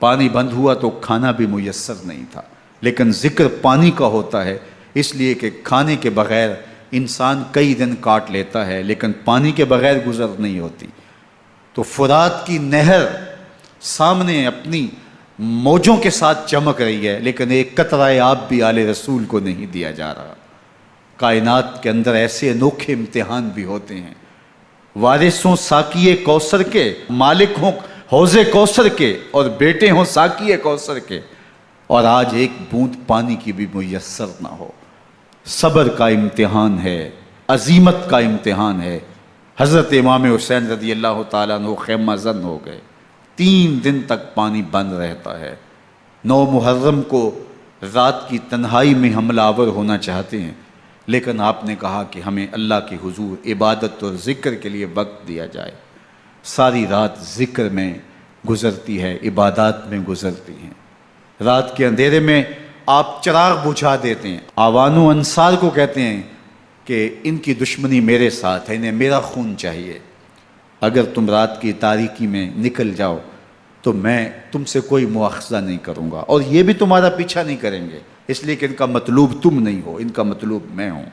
پانی بند ہوا تو کھانا بھی میسر نہیں تھا، لیکن ذکر پانی کا ہوتا ہے اس لیے کہ کھانے کے بغیر انسان کئی دن کاٹ لیتا ہے، لیکن پانی کے بغیر گزر نہیں ہوتی۔ تو فرات کی نہر سامنے اپنی موجوں کے ساتھ چمک رہی ہے، لیکن ایک قطرہ آب بھی آل رسول کو نہیں دیا جا رہا۔ کائنات کے اندر ایسے انوکھے امتحان بھی ہوتے ہیں۔ وارث ہوں ساقی کوثر کے، مالک ہوں حوض کوثر کے، اور بیٹے ہوں ساقی کوثر کے، اور آج ایک بوند پانی کی بھی میسر نہ ہو۔ صبر کا امتحان ہے، عزیمت کا امتحان ہے۔ حضرت امام حسین رضی اللہ تعالیٰ عنہ خیمہ زن ہو گئے۔ 3 دن تک پانی بند رہتا ہے۔ 9 محرم کو رات کی تنہائی میں حملہ آور ہونا چاہتے ہیں، لیکن آپ نے کہا کہ ہمیں اللہ کے حضور عبادت اور ذکر کے لیے وقت دیا جائے۔ ساری رات ذکر میں گزرتی ہے، عبادات میں گزرتی ہیں۔ رات کے اندھیرے میں آپ چراغ بجھا دیتے ہیں۔ آوان و انصار کو کہتے ہیں کہ ان کی دشمنی میرے ساتھ ہے، انہیں میرا خون چاہیے، اگر تم رات کی تاریکی میں نکل جاؤ تو میں تم سے کوئی مواخذہ نہیں کروں گا، اور یہ بھی تمہارا پیچھا نہیں کریں گے، اس لیے کہ ان کا مطلوب تم نہیں ہو، ان کا مطلوب میں ہوں۔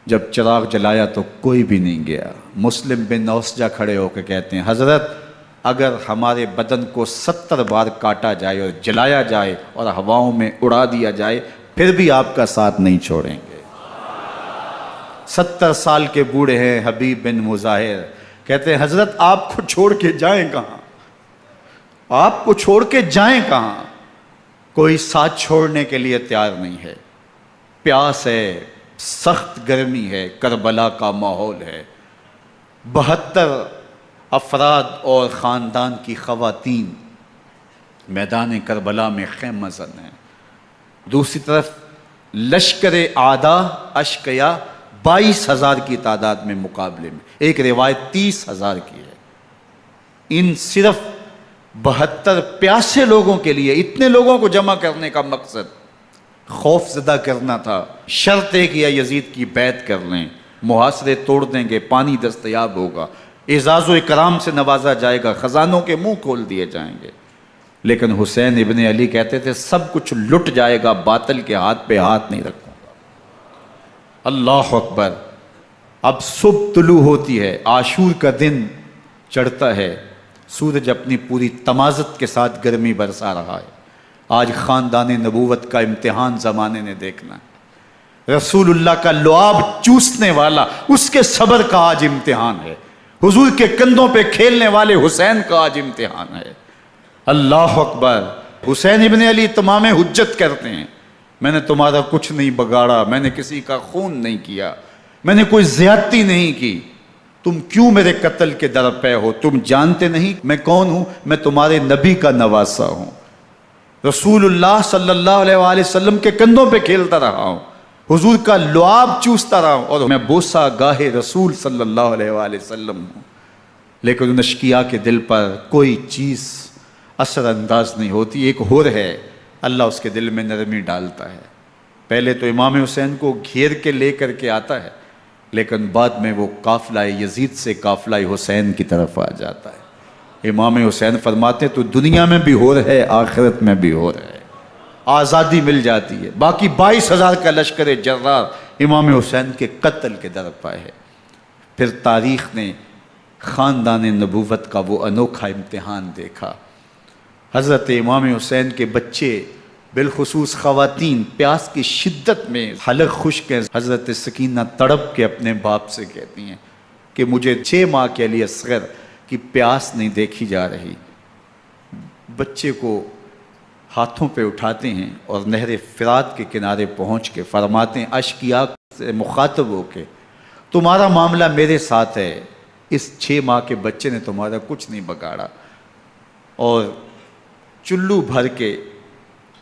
جب چراغ جلایا تو کوئی بھی نہیں گیا۔ مسلم بن نوسجہ کھڑے ہو کے کہتے ہیں، حضرت اگر ہمارے بدن کو 70 بار کاٹا جائے اور جلایا جائے اور ہواؤں میں اڑا دیا جائے پھر بھی آپ کا ساتھ نہیں چھوڑیں گے۔ 70 سال کے بوڑھے ہیں حبیب بن مظاہر، کہتے ہیں حضرت آپ کو چھوڑ کے جائیں کہاں، آپ کو چھوڑ کے جائیں کہاں، کوئی ساتھ چھوڑنے کے لیے تیار نہیں ہے۔ پیاس ہے، سخت گرمی ہے، کربلا کا ماحول ہے، 72 افراد اور خاندان کی خواتین میدان کربلا میں خیمہ زن ہیں۔ دوسری طرف لشکر اعداء اشقیا 22,000 کی تعداد میں مقابلے میں، ایک روایت 30,000 کی ہے۔ ان صرف 72 پیاسے لوگوں کے لیے اتنے لوگوں کو جمع کرنے کا مقصد خوف زدہ کرنا تھا۔ شرط ہے کہ یا یزید کی بیعت کر لیں، محاصرے توڑ دیں گے، پانی دستیاب ہوگا، اعزاز و اکرام سے نوازا جائے گا، خزانوں کے منہ کھول دیے جائیں گے۔ لیکن حسین ابن علی کہتے تھے سب کچھ لٹ جائے گا، باطل کے ہاتھ پہ ہاتھ نہیں رکھوں گا۔ اللہ اکبر۔ اب صبح طلوع ہوتی ہے، عاشور کا دن چڑھتا ہے، سورج اپنی پوری تمازت کے ساتھ گرمی برسا رہا ہے۔ آج خاندان نبوت کا امتحان زمانے نے دیکھنا ہے۔ رسول اللہ کا لعاب چوسنے والا اس کے صبر کا آج امتحان ہے۔ حضور کے کندھوں پہ کھیلنے والے حسین کا آج امتحان ہے۔ اللہ اکبر۔ حسین ابن علی تمام حجت کرتے ہیں، میں نے تمہارا کچھ نہیں بگاڑا، میں نے کسی کا خون نہیں کیا، میں نے کوئی زیادتی نہیں کی، تم کیوں میرے قتل کے در پہ ہو؟ تم جانتے نہیں میں کون ہوں؟ میں تمہارے نبی کا نواسا ہوں، رسول اللہ صلی اللہ علیہ وآلہ وسلم کے کندھوں پہ کھیلتا رہا ہوں، حضور کا لعاب چوستا رہا ہوں، اور میں بوسہ گاہ رسول صلی اللہ علیہ وآلہ وسلم ہوں۔ لیکن ان اشقیاء کے دل پر کوئی چیز اثر انداز نہیں ہوتی۔ ایک ہور ہے، اللہ اس کے دل میں نرمی ڈالتا ہے۔ پہلے تو امام حسین کو گھیر کے لے کر کے آتا ہے، لیکن بعد میں وہ قافلہ یزید سے قافلہ حسین کی طرف آ جاتا ہے۔ امام حسین فرماتے ہیں تو دنیا میں بھی ہور ہے، آخرت میں بھی ہور ہے، آزادی مل جاتی ہے۔ باقی 22,000 کا لشکر جرار امام حسین کے قتل کے در پہ ہے۔ پھر تاریخ نے خاندان نبوت کا وہ انوکھا امتحان دیکھا۔ حضرت امام حسین کے بچے بالخصوص خواتین پیاس کی شدت میں حلق خشک ہیں۔ حضرت سکینہ تڑپ کے اپنے باپ سے کہتی ہیں کہ مجھے 6 ماہ کے علی اصغر کی پیاس نہیں دیکھی جا رہی۔ بچے کو ہاتھوں پہ اٹھاتے ہیں اور نہر فرات کے کنارے پہنچ کے فرماتے ہیں اشقیاء سے مخاطب ہو کے تمہارا معاملہ میرے ساتھ ہے، اس 6 ماہ کے بچے نے تمہارا کچھ نہیں بگاڑا، اور چلو بھر کے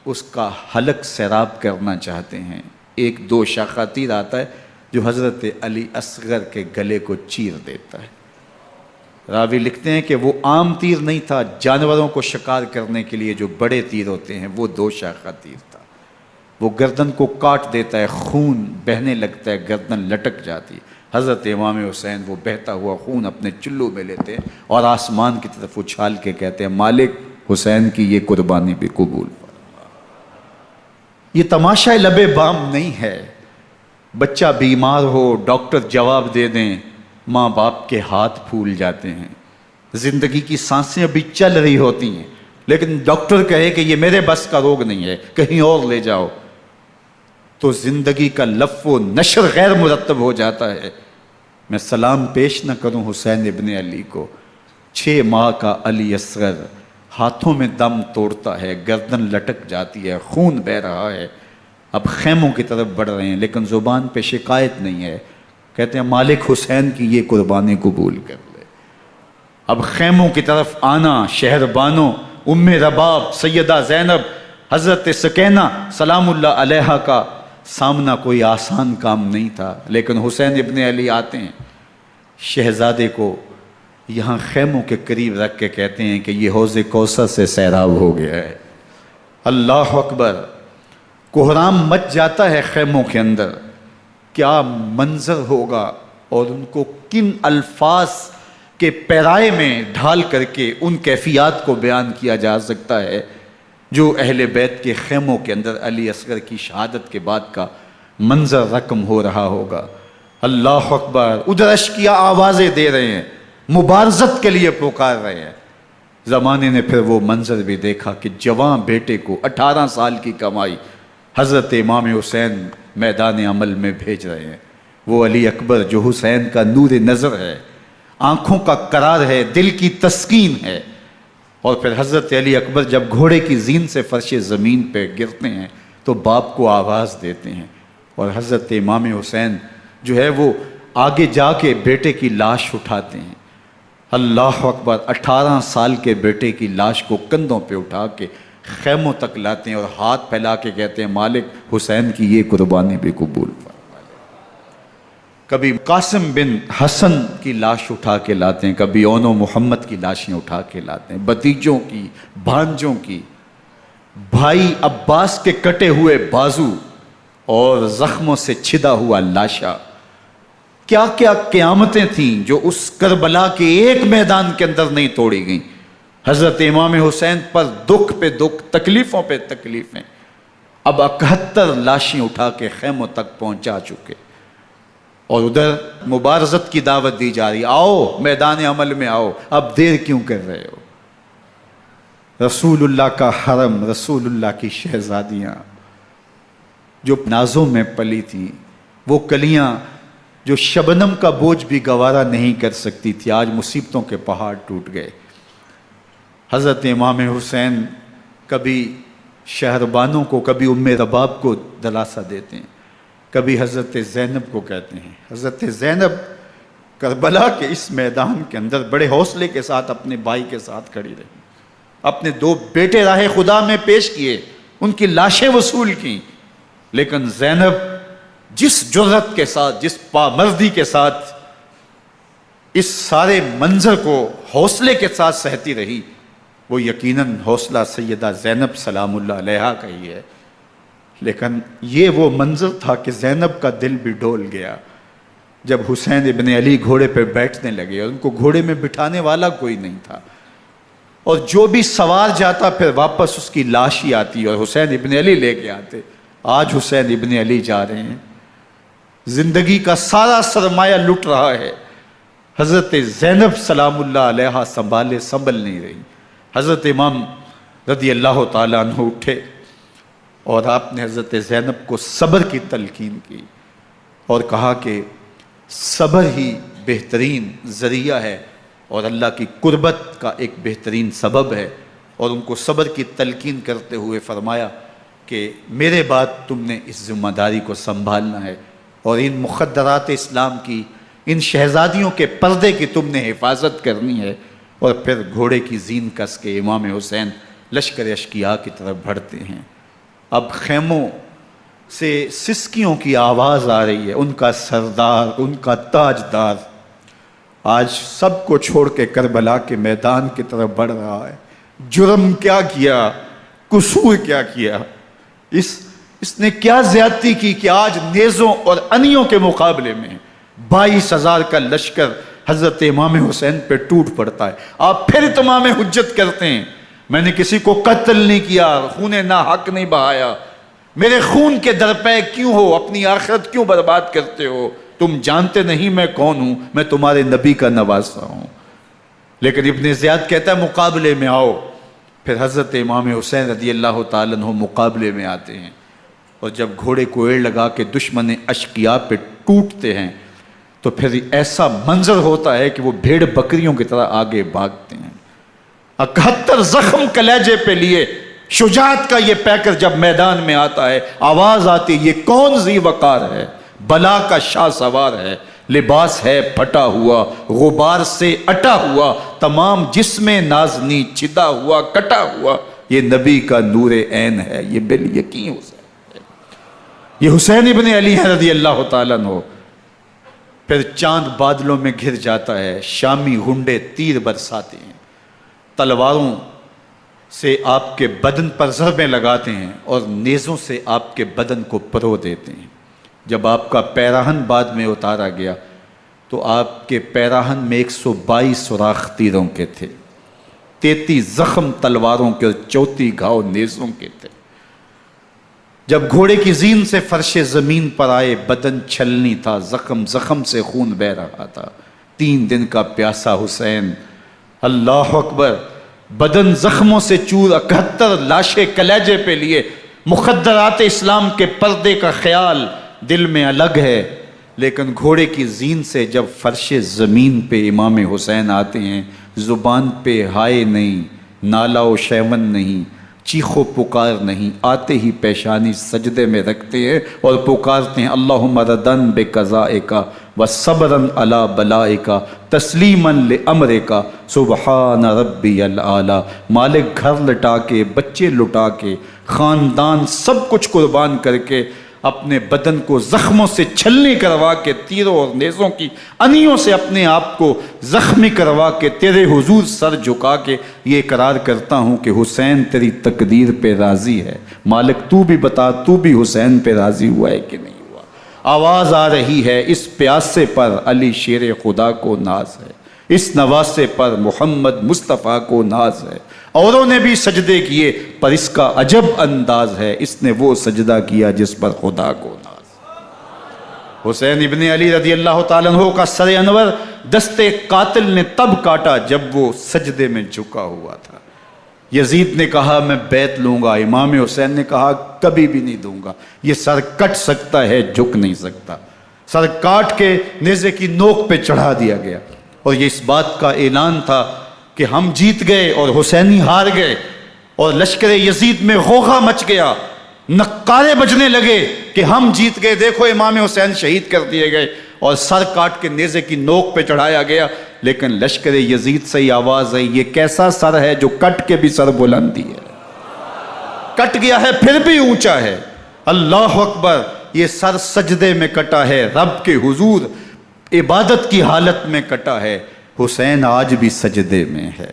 اس کا حلق سیراب کرنا چاہتے ہیں۔ ایک 2 شاخہ تیر آتا ہے جو حضرت علی اصغر کے گلے کو چیر دیتا ہے۔ راوی لکھتے ہیں کہ وہ عام تیر نہیں تھا، جانوروں کو شکار کرنے کے لیے جو بڑے تیر ہوتے ہیں وہ 2 شاخہ تیر تھا۔ وہ گردن کو کاٹ دیتا ہے، خون بہنے لگتا ہے، گردن لٹک جاتی۔ حضرت امام حسین وہ بہتا ہوا خون اپنے چلو میں لیتے ہیں اور آسمان کی طرف اچھال کے کہتے ہیں مالک حسین کی یہ قربانی بھی قبول فرما۔ یہ تماشا لب بام نہیں ہے، بچہ بیمار ہو ڈاکٹر جواب دے دیں، ماں باپ کے ہاتھ پھول جاتے ہیں، زندگی کی سانسیں ابھی چل رہی ہوتی ہیں، لیکن ڈاکٹر کہے کہ یہ میرے بس کا روگ نہیں ہے، کہیں اور لے جاؤ، تو زندگی کا لف و نشر غیر مرتب ہو جاتا ہے۔ میں سلام پیش نہ کروں حسین ابن علی کو، 6 ماہ کا علی اصغر ہاتھوں میں دم توڑتا ہے، گردن لٹک جاتی ہے، خون بہہ رہا ہے، اب خیموں کی طرف بڑھ رہے ہیں، لیکن زبان پہ شکایت نہیں ہے، کہتے ہیں مالک حسین کی یہ قربانی قبول کر لے۔ اب خیموں کی طرف آنا، شہر بانوں ام رباب سیدہ زینب حضرت سکینہ سلام اللہ علیہا کا سامنا کوئی آسان کام نہیں تھا، لیکن حسین ابن علی آتے ہیں، شہزادے کو یہاں خیموں کے قریب رکھ کے کہتے ہیں کہ یہ حوض کوثر سے سیراب ہو گیا ہے۔ اللہ اکبر، کوہرام مچ جاتا ہے خیموں کے اندر، کیا منظر ہوگا اور ان کو کن الفاظ کے پیرائے میں ڈھال کر کے ان کیفیات کو بیان کیا جا سکتا ہے جو اہل بیت کے خیموں کے اندر علی اصغر کی شہادت کے بعد کا منظر رقم ہو رہا ہوگا۔ اللہ اکبر، ادھر اشکیا آوازیں دے رہے ہیں، مبارزت کے لیے پکار رہے ہیں۔ زمانے نے پھر وہ منظر بھی دیکھا کہ جوان بیٹے کو 18 سال کی کمائی حضرت امام حسین میدان عمل میں بھیج رہے ہیں۔ وہ علی اکبر جو حسین کا نور نظر ہے، آنکھوں کا قرار ہے، دل کی تسکین ہے۔ اور پھر حضرت علی اکبر جب گھوڑے کی زین سے فرش زمین پہ گرتے ہیں تو باپ کو آواز دیتے ہیں، اور حضرت امام حسین جو ہے وہ آگے جا کے بیٹے کی لاش اٹھاتے ہیں۔ اللہ اکبر، 18 سال کے بیٹے کی لاش کو کندھوں پہ اٹھا کے خیموں تک لاتے ہیں اور ہاتھ پھیلا کے کہتے ہیں مالک حسین کی یہ قربانی بھی قبول فرما۔ کبھی قاسم بن حسن کی لاش اٹھا کے لاتے ہیں، کبھی اون و محمد کی لاشیں اٹھا کے لاتے ہیں، بتیجوں کی، بھانجوں کی، بھائی عباس کے کٹے ہوئے بازو اور زخموں سے چھدا ہوا لاشا۔ کیا کیا قیامتیں تھیں جو اس کربلا کے ایک میدان کے اندر نہیں توڑی گئیں۔ حضرت امام حسین پر دکھ پہ دکھ، تکلیفوں پہ تکلیفیں۔ اب 71 لاشیں اٹھا کے خیموں تک پہنچا چکے، اور ادھر مبارزت کی دعوت دی جا رہی، آؤ میدان عمل میں آؤ، اب دیر کیوں کر رہے ہو۔ رسول اللہ کا حرم، رسول اللہ کی شہزادیاں جو نازوں میں پلی تھیں، وہ کلیاں جو شبنم کا بوجھ بھی گوارا نہیں کر سکتی تھی، آج مصیبتوں کے پہاڑ ٹوٹ گئے۔ حضرت امام حسین کبھی شہربانوں کو، کبھی ام رباب کو دلاسہ دیتے ہیں، کبھی حضرت زینب کو کہتے ہیں۔ حضرت زینب کربلا کے اس میدان کے اندر بڑے حوصلے کے ساتھ اپنے بھائی کے ساتھ کھڑی رہی، اپنے 2 بیٹے راہ خدا میں پیش کیے، ان کی لاشیں وصول کیں، لیکن زینب جس جرأت کے ساتھ، جس پامردی کے ساتھ اس سارے منظر کو حوصلے کے ساتھ سہتی رہی، وہ یقیناً حوصلہ سیدہ زینب سلام اللہ علیہا کا ہی ہے۔ لیکن یہ وہ منظر تھا کہ زینب کا دل بھی ڈول گیا جب حسین ابن علی گھوڑے پہ بیٹھنے لگے، اور ان کو گھوڑے میں بٹھانے والا کوئی نہیں تھا، اور جو بھی سوار جاتا پھر واپس اس کی لاش ہی آتی اور حسین ابن علی لے کے آتے۔ آج حسین ابن علی جا رہے ہیں، زندگی کا سارا سرمایہ لٹ رہا ہے، حضرت زینب سلام اللہ علیہا سنبھل نہیں رہی۔ حضرت امام رضی اللہ تعالیٰ عنہ اٹھے اور آپ نے حضرت زینب کو صبر کی تلقین کی اور کہا کہ صبر ہی بہترین ذریعہ ہے اور اللہ کی قربت کا ایک بہترین سبب ہے، اور ان کو صبر کی تلقین کرتے ہوئے فرمایا کہ میرے بعد تم نے اس ذمہ داری کو سنبھالنا ہے، اور ان مخدرات اسلام کی، ان شہزادیوں کے پردے کی تم نے حفاظت کرنی ہے۔ اور پھر گھوڑے کی زین کس کے امام حسین لشکر اشکیا کی طرف بڑھتے ہیں۔ اب خیموں سے سسکیوں کی آواز آ رہی ہے، ان کا سردار، ان کا تاجدار آج سب کو چھوڑ کے کربلا کے میدان کی طرف بڑھ رہا ہے۔ جرم کیا کیا، قصور کیا کیا، اس نے کیا زیادتی کی کہ آج نیزوں اور انیوں کے مقابلے میں 22,000 کا لشکر حضرت امام حسین پہ ٹوٹ پڑتا ہے۔ آپ پھر اتمام حجت کرتے ہیں، میں نے کسی کو قتل نہیں کیا، خون ناحق نہیں بہایا، میرے خون کے درپے کیوں ہو، اپنی آخرت کیوں برباد کرتے ہو، تم جانتے نہیں میں کون ہوں، میں تمہارے نبی کا نواسا ہوں۔ لیکن ابن زیاد کہتا ہے مقابلے میں آؤ۔ پھر حضرت امام حسین رضی اللہ تعالیٰ عنہ مقابلے میں آتے ہیں، اور جب گھوڑے کو ایڑ لگا کے دشمن اشقیاء پہ ٹوٹتے ہیں تو پھر ایسا منظر ہوتا ہے کہ وہ بھیڑ بکریوں کی طرح آگے بھاگتے ہیں۔ 71 زخم کلیجے پہ لیے شجاعت کا یہ پیکر جب میدان میں آتا ہے، آواز آتی، یہ کون ذی وقار ہے، بلا کا شاہ سوار ہے، لباس ہے پھٹا ہوا غبار سے اٹا ہوا، تمام جسم نازنی چھدا ہوا کٹا ہوا، یہ نبی کا نور عین ہے، یہ بالیقین حسین ہے، یہ حسین ابن علی ہے رضی اللہ تعالیٰ عنہ۔ پھر چاند بادلوں میں گھر جاتا ہے، شامی ہنڈے تیر برساتے ہیں، تلواروں سے آپ کے بدن پر ضربیں لگاتے ہیں اور نیزوں سے آپ کے بدن کو پرو دیتے ہیں۔ جب آپ کا پیراہن بعد میں اتارا گیا تو آپ کے پیراہن میں 122 سوراخ تیروں کے تھے، 33 زخم تلواروں کے اور 34 گھاؤ نیزوں کے تھے۔ جب گھوڑے کی زین سے فرش زمین پر آئے، بدن چھلنی تھا، زخم زخم سے خون بہ رہا تھا، 3 دن کا پیاسا حسین، اللہ اکبر، بدن زخموں سے چور، 71 لاشیں کلیجے پہ لیے، مخدرات اسلام کے پردے کا خیال دل میں الگ ہے، لیکن گھوڑے کی زین سے جب فرش زمین پہ امام حسین آتے ہیں، زبان پہ ہائے نہیں، نالا و شیون نہیں، چیخ و پکار نہیں، آتے ہی پیشانی سجدے میں رکھتے ہیں اور پکارتے ہیں اللہم ردن بقضائک و صبرن علی بلائک تسلیما لامرک سبحان ربی الاعلی۔ مالک گھر لٹا کے، بچے لٹا کے، خاندان سب کچھ قربان کر کے، اپنے بدن کو زخموں سے چھلنی کروا کے، تیروں اور نیزوں کی انیوں سے اپنے آپ کو زخمی کروا کے، تیرے حضور سر جھکا کے یہ اقرار کرتا ہوں کہ حسین تیری تقدیر پہ راضی ہے، مالک تو بھی بتا، تو بھی حسین پہ راضی ہوا ہے کہ نہیں ہوا۔ آواز آ رہی ہے، اس پیاسے پر علی شیر خدا کو ناز ہے، اس نواسے پر محمد مصطفیٰ کو ناز ہے، اوروں نے بھی سجدے کیے پر اس کا عجب انداز ہے، اس نے وہ سجدہ کیا جس پر خدا کو ناز۔ حسین ابن علی رضی اللہ تعالیٰ عنہ کا سر انور دستے قاتل نے تب کاٹا جب وہ سجدے میں جھکا ہوا تھا۔ یزید نے کہا میں بیعت لوں گا، امام حسین نے کہا کبھی بھی نہیں دوں گا، یہ سر کٹ سکتا ہے جھک نہیں سکتا۔ سر کاٹ کے نیزے کی نوک پہ چڑھا دیا گیا اور یہ اس بات کا اعلان تھا کہ ہم جیت گئے اور حسینی ہار گئے، اور لشکر یزید میں غوغا مچ گیا، نقارے بجنے لگے کہ ہم جیت گئے، دیکھو امام حسین شہید کر دیے گئے، اور سر کاٹ کے نیزے کی نوک پہ چڑھایا گیا۔ لیکن لشکر یزید سے ہی آواز آئی یہ کیسا سر ہے جو کٹ کے بھی سر بلندی ہے، کٹ گیا ہے پھر بھی اونچا ہے، اللہ اکبر، یہ سر سجدے میں کٹا ہے، رب کے حضور عبادت کی حالت میں کٹا ہے، حسین آج بھی سجدے میں ہے،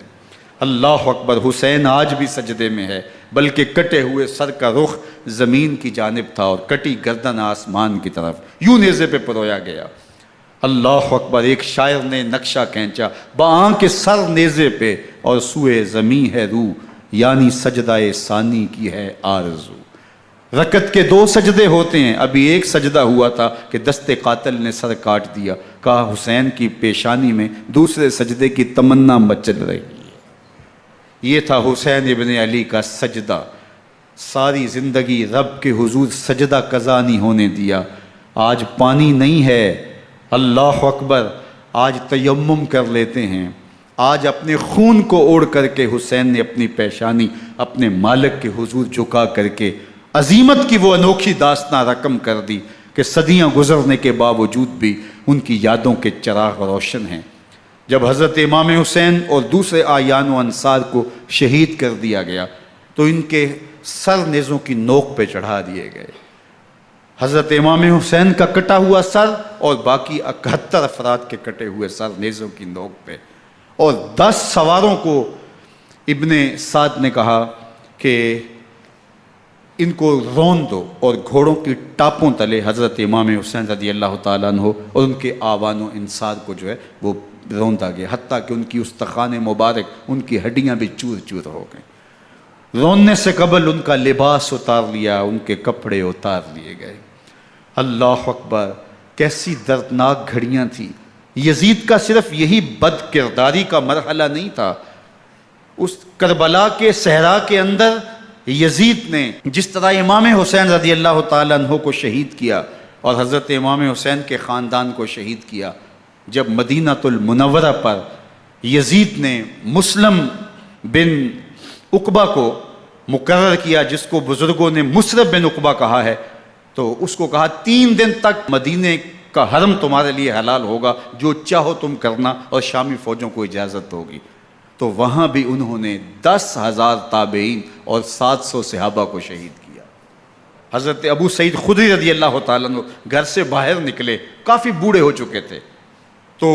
اللہ اکبر، حسین آج بھی سجدے میں ہے، بلکہ کٹے ہوئے سر کا رخ زمین کی جانب تھا اور کٹی گردن آسمان کی طرف، یوں نیزے پہ پرویا گیا، اللہ اکبر۔ ایک شاعر نے نقشہ کھینچا، بآنکھ سر نیزے پہ اور سوئے زمین ہے روح، یعنی سجدہ ثانی کی ہے آرزو۔ رکعت کے 2 سجدے ہوتے ہیں، ابھی ایک سجدہ ہوا تھا کہ دست قاتل نے سر کاٹ دیا، کہا حسین کی پیشانی میں دوسرے سجدے کی تمنا مچل رہی ہے۔ یہ تھا حسین ابن علی کا سجدہ، ساری زندگی رب کے حضور سجدہ قضا نہیں ہونے دیا۔ آج پانی نہیں ہے، اللہ اکبر، آج تیمم کر لیتے ہیں، آج اپنے خون کو اوڑھ کر کے حسین نے اپنی پیشانی اپنے مالک کے حضور جھکا کر کے عظیمت کی وہ انوکھی داستان رقم کر دی کہ صدیاں گزرنے کے باوجود بھی ان کی یادوں کے چراغ روشن ہیں۔ جب حضرت امام حسین اور دوسرے آیان و انصار کو شہید کر دیا گیا تو ان کے سر نیزوں کی نوک پہ چڑھا دیے گئے، حضرت امام حسین کا کٹا ہوا سر اور باقی 71 افراد کے کٹے ہوئے سر نیزوں کی نوک پہ، اور 10 سواروں کو ابن سعد نے کہا کہ ان کو رون دو، اور گھوڑوں کی ٹاپوں تلے حضرت امام حسین رضی اللہ تعالیٰ عنہ اور ان کے آوان و انصار کو جو ہے وہ روندا گیا، حتیٰ کہ ان کی استخوان مبارک، ان کی ہڈیاں بھی چور چور ہو گئیں۔ روننے سے قبل ان کا لباس اتار لیا، ان کے کپڑے اتار لیے گئے۔ اللہ اکبر، کیسی دردناک گھڑیاں تھیں۔ یزید کا صرف یہی بد کرداری کا مرحلہ نہیں تھا، اس کربلا کے صحرا کے اندر یزید نے جس طرح امام حسین رضی اللہ تعالیٰ عنہ کو شہید کیا اور حضرت امام حسین کے خاندان کو شہید کیا، جب مدینہ المنورہ پر یزید نے مسلم بن عقبہ کو مقرر کیا، جس کو بزرگوں نے مصرب بن عقبہ کہا ہے، تو اس کو کہا 3 دن تک مدینے کا حرم تمہارے لیے حلال ہوگا، جو چاہو تم کرنا، اور شامی فوجوں کو اجازت ہوگی۔ تو وہاں بھی انہوں نے 10,000 تابعین اور 700 صحابہ کو شہید کیا۔ حضرت ابو سعید خدری رضی اللہ تعالیٰ عنہ گھر سے باہر نکلے، کافی بوڑھے ہو چکے تھے، تو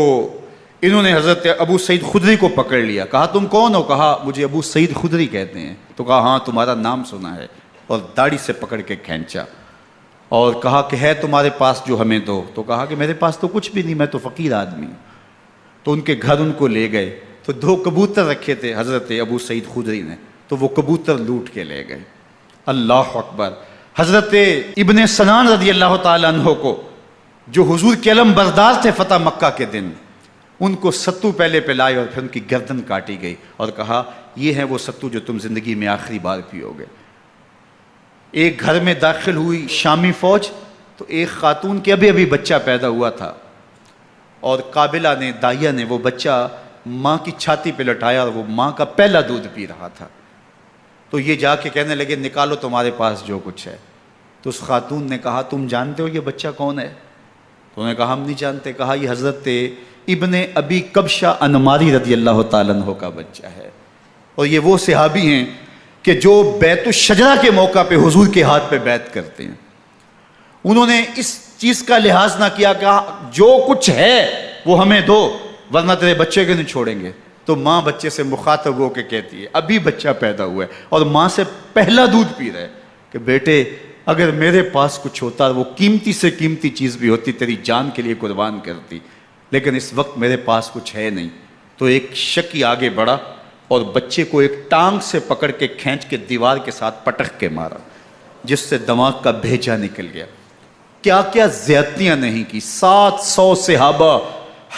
انہوں نے حضرت ابو سعید خدری کو پکڑ لیا، کہا تم کون ہو؟ کہا مجھے ابو سعید خدری کہتے ہیں۔ تو کہا ہاں تمہارا نام سنا ہے، اور داڑھی سے پکڑ کے کھینچا اور کہا کہ ہے تمہارے پاس جو ہمیں دو؟ تو کہا کہ میرے پاس تو کچھ بھی نہیں، میں تو فقیر آدمی ہوں۔ تو ان کے گھر ان کو لے گئے، تو 2 کبوتر رکھے تھے حضرت ابو سعید خدری نے، تو وہ کبوتر لوٹ کے لے گئے۔ اللہ اکبر۔ حضرت ابن سنان رضی اللہ تعالیٰ عنہ کو، جو حضور کے علم بردار تھے فتح مکہ کے دن، ان کو ستو پہلے پلائے اور پھر ان کی گردن کاٹی گئی، اور کہا یہ ہے وہ ستو جو تم زندگی میں آخری بار پیو گے۔ ایک گھر میں داخل ہوئی شامی فوج، تو ایک خاتون کے ابھی ابھی بچہ پیدا ہوا تھا، اور قابلہ نے، دائیا نے، وہ بچہ ماں کی چھاتی پہ لٹایا، اور وہ ماں کا پہلا دودھ پی رہا تھا۔ تو یہ جا کے کہنے لگے نکالو تمہارے پاس جو کچھ ہے۔ تو اس خاتون نے کہا تم جانتے ہو یہ بچہ کون ہے؟ تو انہوں نے کہا ہم نہیں جانتے۔ کہا یہ حضرت ابن ابی کبشہ انماری رضی اللہ تعالیٰ عنہ کا بچہ ہے، اور یہ وہ صحابی ہیں کہ جو بیت الشجرہ کے موقع پہ حضور کے ہاتھ پہ بیعت کرتے ہیں۔ انہوں نے اس چیز کا لحاظ نہ کیا کہ جو کچھ ہے وہ ہمیں دو، ورنہ تیرے بچے کے نہیں چھوڑیں گے۔ تو ماں بچے سے مخاطب ہو کے کہتی ہے، ابھی بچہ پیدا ہوا ہے اور ماں سے پہلا دودھ پی رہا ہے، کہ بیٹے اگر میرے پاس کچھ ہوتا، وہ قیمتی سے قیمتی چیز بھی ہوتی، تیری جان کے لیے قربان کرتی، لیکن اس وقت میرے پاس کچھ ہے نہیں۔ تو ایک شکی آگے بڑھا اور بچے کو ایک ٹانگ سے پکڑ کے کھینچ کے دیوار کے ساتھ پٹک کے مارا، جس سے دماغ کا بھیجا نکل گیا۔ کیا کیا زیادتیاں نہیں کی۔ 700 صحابہ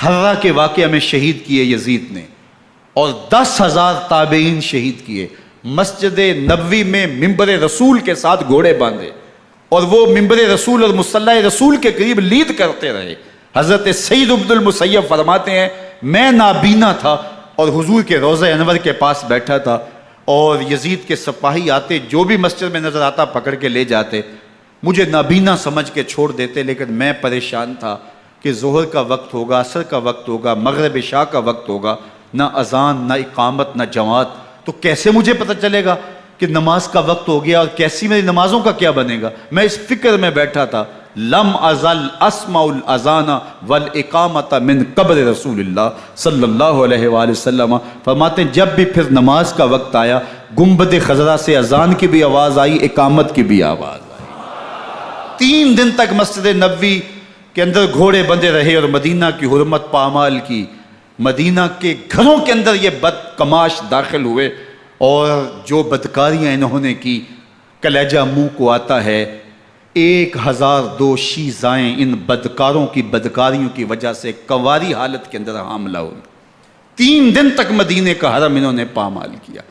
حرہ کے واقعہ میں شہید کیے یزید نے، اور 10,000 تابعین شہید کیے۔ مسجد نبوی میں منبر رسول کے ساتھ گھوڑے باندھے، اور وہ منبر رسول اور مصلی رسول کے قریب لید کرتے رہے۔ حضرت سعید بن المسیب فرماتے ہیں میں نابینا تھا اور حضور کے روضہ انور کے پاس بیٹھا تھا، اور یزید کے سپاہی آتے، جو بھی مسجد میں نظر آتا پکڑ کے لے جاتے، مجھے نابینا سمجھ کے چھوڑ دیتے، لیکن میں پریشان تھا کہ ظہر کا وقت ہوگا، عصر کا وقت ہوگا، مغرب عشاء کا وقت ہوگا، نہ اذان، نہ اقامت، نہ جماعت، تو کیسے مجھے پتہ چلے گا کہ نماز کا وقت ہو گیا، اور کیسی میری نمازوں کا کیا بنے گا؟ میں اس فکر میں بیٹھا تھا۔ لم ازل اسمع الاذان والاقامت من قبر رسول اللہ صلی اللہ علیہ وآلہ وسلم۔ فرماتے ہیں جب بھی پھر نماز کا وقت آیا، گنبد خضرا سے اذان کی بھی آواز آئی، اقامت کی بھی آواز آئی۔ 3 دن تک مسجد نبوی کے اندر گھوڑے بندے رہے، اور مدینہ کی حرمت پامال کی۔ مدینہ کے گھروں کے اندر یہ بدکماش داخل ہوئے، اور جو بدکاریاں انہوں نے کی، کلیجہ منہ کو آتا ہے۔ 1002 شیزائیں ان بدکاروں کی بدکاریوں کی وجہ سے کنواری حالت کے اندر حاملہ ہوئی۔ 3 دن تک مدینے کا حرم انہوں نے پامال کیا،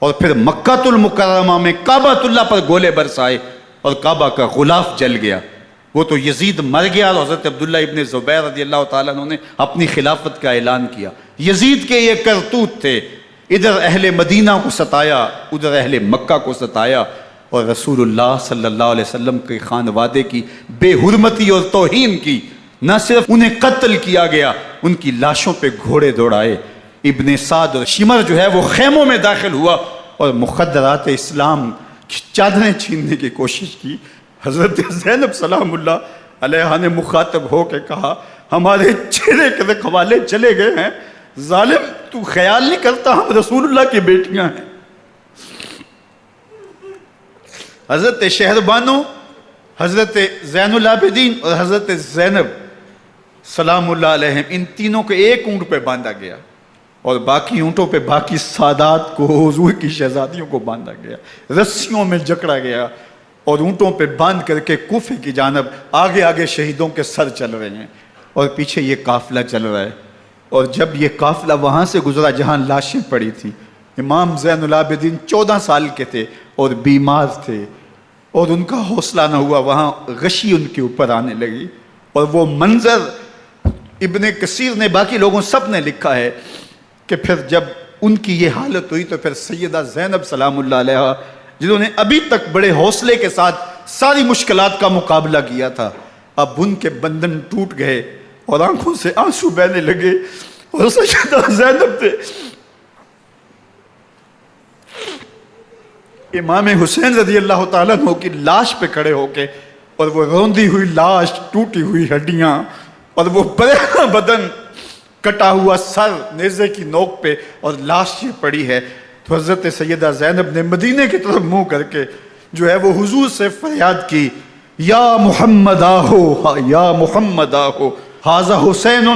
اور پھر مکہ المکرمہ میں کعبہ اللہ پر گولے برسائے، اور کعبہ کا غلاف جل گیا۔ وہ تو یزید مر گیا، اور حضرت عبداللہ ابن زبیر رضی اللہ تعالیٰ عنہ نے اپنی خلافت کا اعلان کیا۔ یزید کے یہ کرتوت تھے، ادھر اہل مدینہ کو ستایا، ادھر اہل مکہ کو ستایا، اور رسول اللہ صلی اللہ علیہ وسلم کے خانوادے کی بے حرمتی اور توہین کی۔ نہ صرف انہیں قتل کیا گیا، ان کی لاشوں پہ گھوڑے دوڑائے۔ ابن سعد اور شمر جو ہے وہ خیموں میں داخل ہوا، اور مخدرات اسلام کی چادریں چھیننے کی کوشش کی۔ حضرت زینب سلام اللہ علیہ نے مخاطب ہو کے کہا ہمارے چہرے کے رکھوالے چلے گئے ہیں، ظالم تو خیال نہیں کرتا ہم رسول اللہ کی بیٹیاں ہیں۔ حضرت شہربانو، حضرت زین العابدین اور حضرت زینب سلام اللہ علیہ، ان تینوں کو ایک اونٹ پہ باندھا گیا، اور باقی اونٹوں پہ باقی سادات کو، حضور کی شہزادیوں کو باندھا گیا، رسیوں میں جکڑا گیا، اور اونٹوں پہ باندھ کر کے کوفے کی جانب آگے آگے شہیدوں کے سر چل رہے ہیں، اور پیچھے یہ قافلہ چل رہا ہے۔ اور جب یہ قافلہ وہاں سے گزرا جہاں لاشیں پڑی تھیں، امام زین العابدین 14 سال کے تھے اور بیمار تھے، اور ان کا حوصلہ نہ ہوا، وہاں غشی ان کے اوپر آنے لگی، اور وہ منظر ابن کثیر نے، باقی لوگوں سب نے لکھا ہے کہ پھر جب ان کی یہ حالت ہوئی تو پھر سیدہ زینب سلام اللہ علیہ، جنہوں نے ابھی تک بڑے حوصلے کے ساتھ ساری مشکلات کا مقابلہ کیا تھا، اب ان کے بندن ٹوٹ گئے اور آنکھوں سے آنسو بہنے لگے، اور سیدہ زینب نے امام حسین رضی اللہ تعالیٰ عنہ کی لاش پہ کھڑے ہو کے، اور وہ روندی ہوئی لاش، ٹوٹی ہوئی ہڈیاں، اور وہ برینا بدن، کٹا ہوا سر نیزے کی نوک پہ، اور لاش یہ پڑی ہے، تو حضرت سیدہ زینب نے مدینے کی طرف منہ کر کے جو ہے وہ حضور سے فریاد کی، یا محمد آہو، یا محمد آہو، ھذا حسین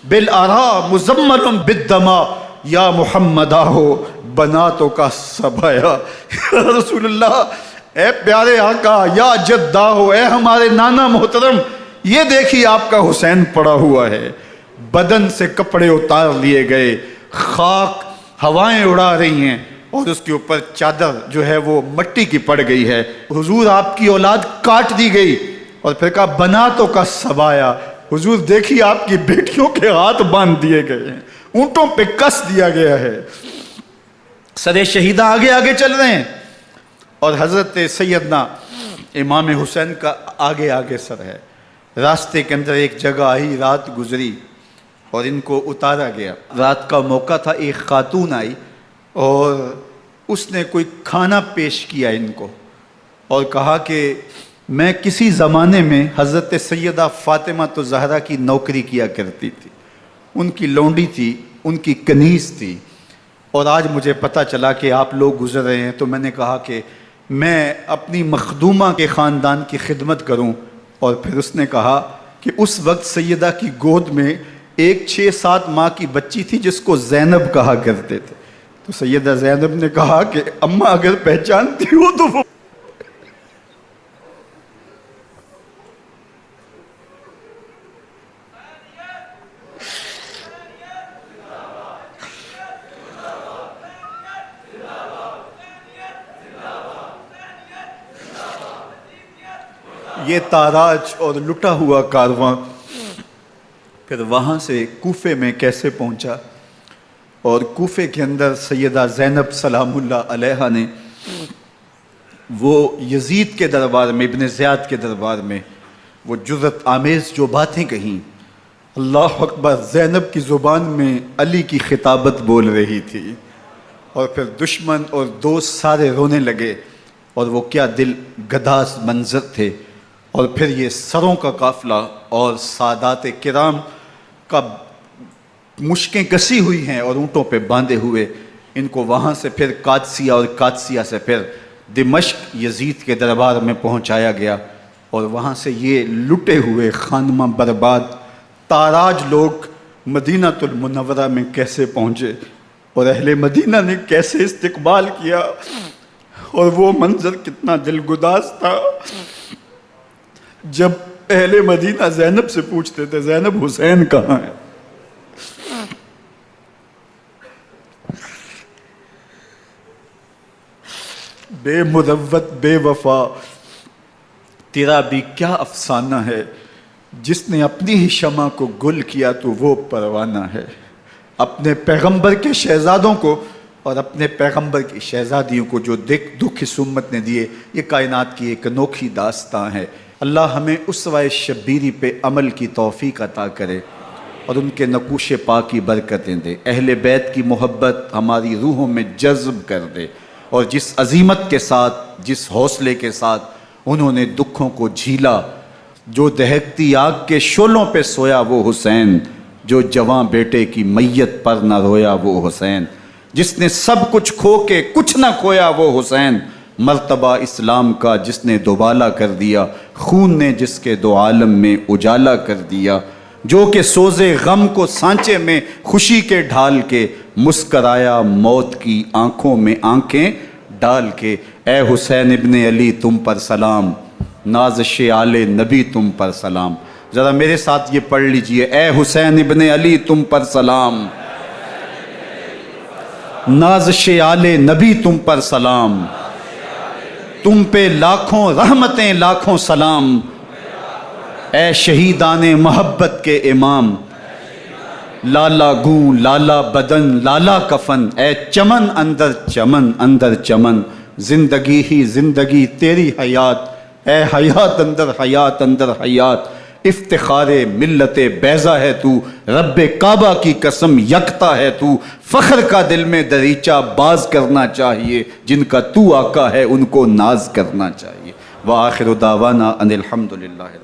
بالآراء مزمل بالدماء، یا محمد آہو بناتوں کا سبایا۔ یا رسول اللہ، اے پیارے آقا، یا جد آہو، اے ہمارے نانا محترم، یہ دیکھیے آپ کا حسین پڑا ہوا ہے۔ بدن سے کپڑے اتار لیے گئے، خاک ہوائیں اڑا رہی ہیں، اور اس کے اوپر چادر جو ہے وہ مٹی کی پڑ گئی ہے۔ حضور آپ کی اولاد کاٹ دی گئی، اور پھر کہا بناتوں کا سبایا، حضور دیکھیے آپ کی بیٹیوں کے ہاتھ باندھ دیے گئے ہیں، اونٹوں پہ کس دیا گیا ہے، سر شہیدہ آگے آگے چل رہے ہیں، اور حضرت سیدنا امام حسین کا آگے آگے سر ہے۔ راستے کے اندر ایک جگہ آئی، رات گزری اور ان کو اتارا گیا۔ رات کا موقع تھا، ایک خاتون آئی اور اس نے کوئی کھانا پیش کیا ان کو، اور کہا کہ میں کسی زمانے میں حضرت سیدہ فاطمہ تو زہرا کی نوکری کیا کرتی تھی، ان کی لونڈی تھی، ان کی کنیز تھی، اور آج مجھے پتہ چلا کہ آپ لوگ گزر رہے ہیں، تو میں نے کہا کہ میں اپنی مخدومہ کے خاندان کی خدمت کروں۔ اور پھر اس نے کہا کہ اس وقت سیدہ کی گود میں ایک 6-7 ماہ کی بچی تھی جس کو زینب کہا کرتے تھے، تو سیدہ زینب نے کہا کہ اماں اگر پہچانتی ہو تو وہ یہ تاراج اور لٹا ہوا کارواں پھر وہاں سے کوفے میں کیسے پہنچا، اور کوفے کے اندر سیدہ زینب سلام اللہ علیہا نے وہ یزید کے دربار میں، ابن زیاد کے دربار میں وہ جرأت آمیز جو باتیں کہیں، اللہ اکبر، زینب کی زبان میں علی کی خطابت بول رہی تھی، اور پھر دشمن اور دوست سارے رونے لگے، اور وہ کیا دل گداز منظر تھے۔ اور پھر یہ سروں کا قافلہ اور سادات کرام کا مشکیں کسی ہوئی ہیں اور اونٹوں پہ باندھے ہوئے، ان کو وہاں سے پھر قادسیہ، اور قادسیہ سے پھر دمشق یزید کے دربار میں پہنچایا گیا، اور وہاں سے یہ لٹے ہوئے خانمہ برباد تاراج لوگ مدینہ المنورہ میں کیسے پہنچے، اور اہل مدینہ نے کیسے استقبال کیا، اور وہ منظر کتنا دلگداز تھا جب اہل مدینہ زینب سے پوچھتے تھے زینب حسین کہاں ہے؟ بے مروت بے وفا تیرا بھی کیا افسانہ ہے، جس نے اپنی ہی شمع کو گل کیا تو وہ پروانہ ہے۔ اپنے پیغمبر کے شہزادوں کو اور اپنے پیغمبر کی شہزادیوں کو جو دکھ اس امت نے دیے، یہ کائنات کی ایک انوکھی داستان ہے۔ اللہ ہمیں اسوہ شبیری پہ عمل کی توفیق عطا کرے اور ان کے نقوش پاک کی برکتیں دے، اہل بیت کی محبت ہماری روحوں میں جذب کر دے، اور جس عظیمت کے ساتھ، جس حوصلے کے ساتھ انہوں نے دکھوں کو جھیلا، جو دہکتی آگ کے شعلوں پہ سویا وہ حسین، جو جواں بیٹے کی میت پر نہ رویا وہ حسین، جس نے سب کچھ کھو کے کچھ نہ کھویا وہ حسین، مرتبہ اسلام کا جس نے دوبالا کر دیا، خون نے جس کے دو عالم میں اجالا کر دیا، جو کہ سوزے غم کو سانچے میں خوشی کے ڈھال کے، مسکرایا موت کی آنکھوں میں آنکھیں ڈال کے۔ اے حسین ابن علی تم پر سلام، نازش آل نبی تم پر سلام۔ ذرا میرے ساتھ یہ پڑھ لیجئے، اے حسین ابن علی تم پر سلام، نازش آل نبی تم پر سلام، تم پہ لاکھوں رحمتیں لاکھوں سلام، اے شہیدان محبت کے امام، لالا گوں لالا بدن لالا کفن، اے چمن اندر چمن، زندگی ہی زندگی تیری حیات اے حیات اندر حیات، افتخار ملت بیضا ہے تو، رب کعبہ کی قسم یکتا ہے تو، فخر کا دل میں دریچہ باز کرنا چاہیے، جن کا تو آقا ہے ان کو ناز کرنا چاہیے۔ وآخر دعوانا ان الحمدللہ۔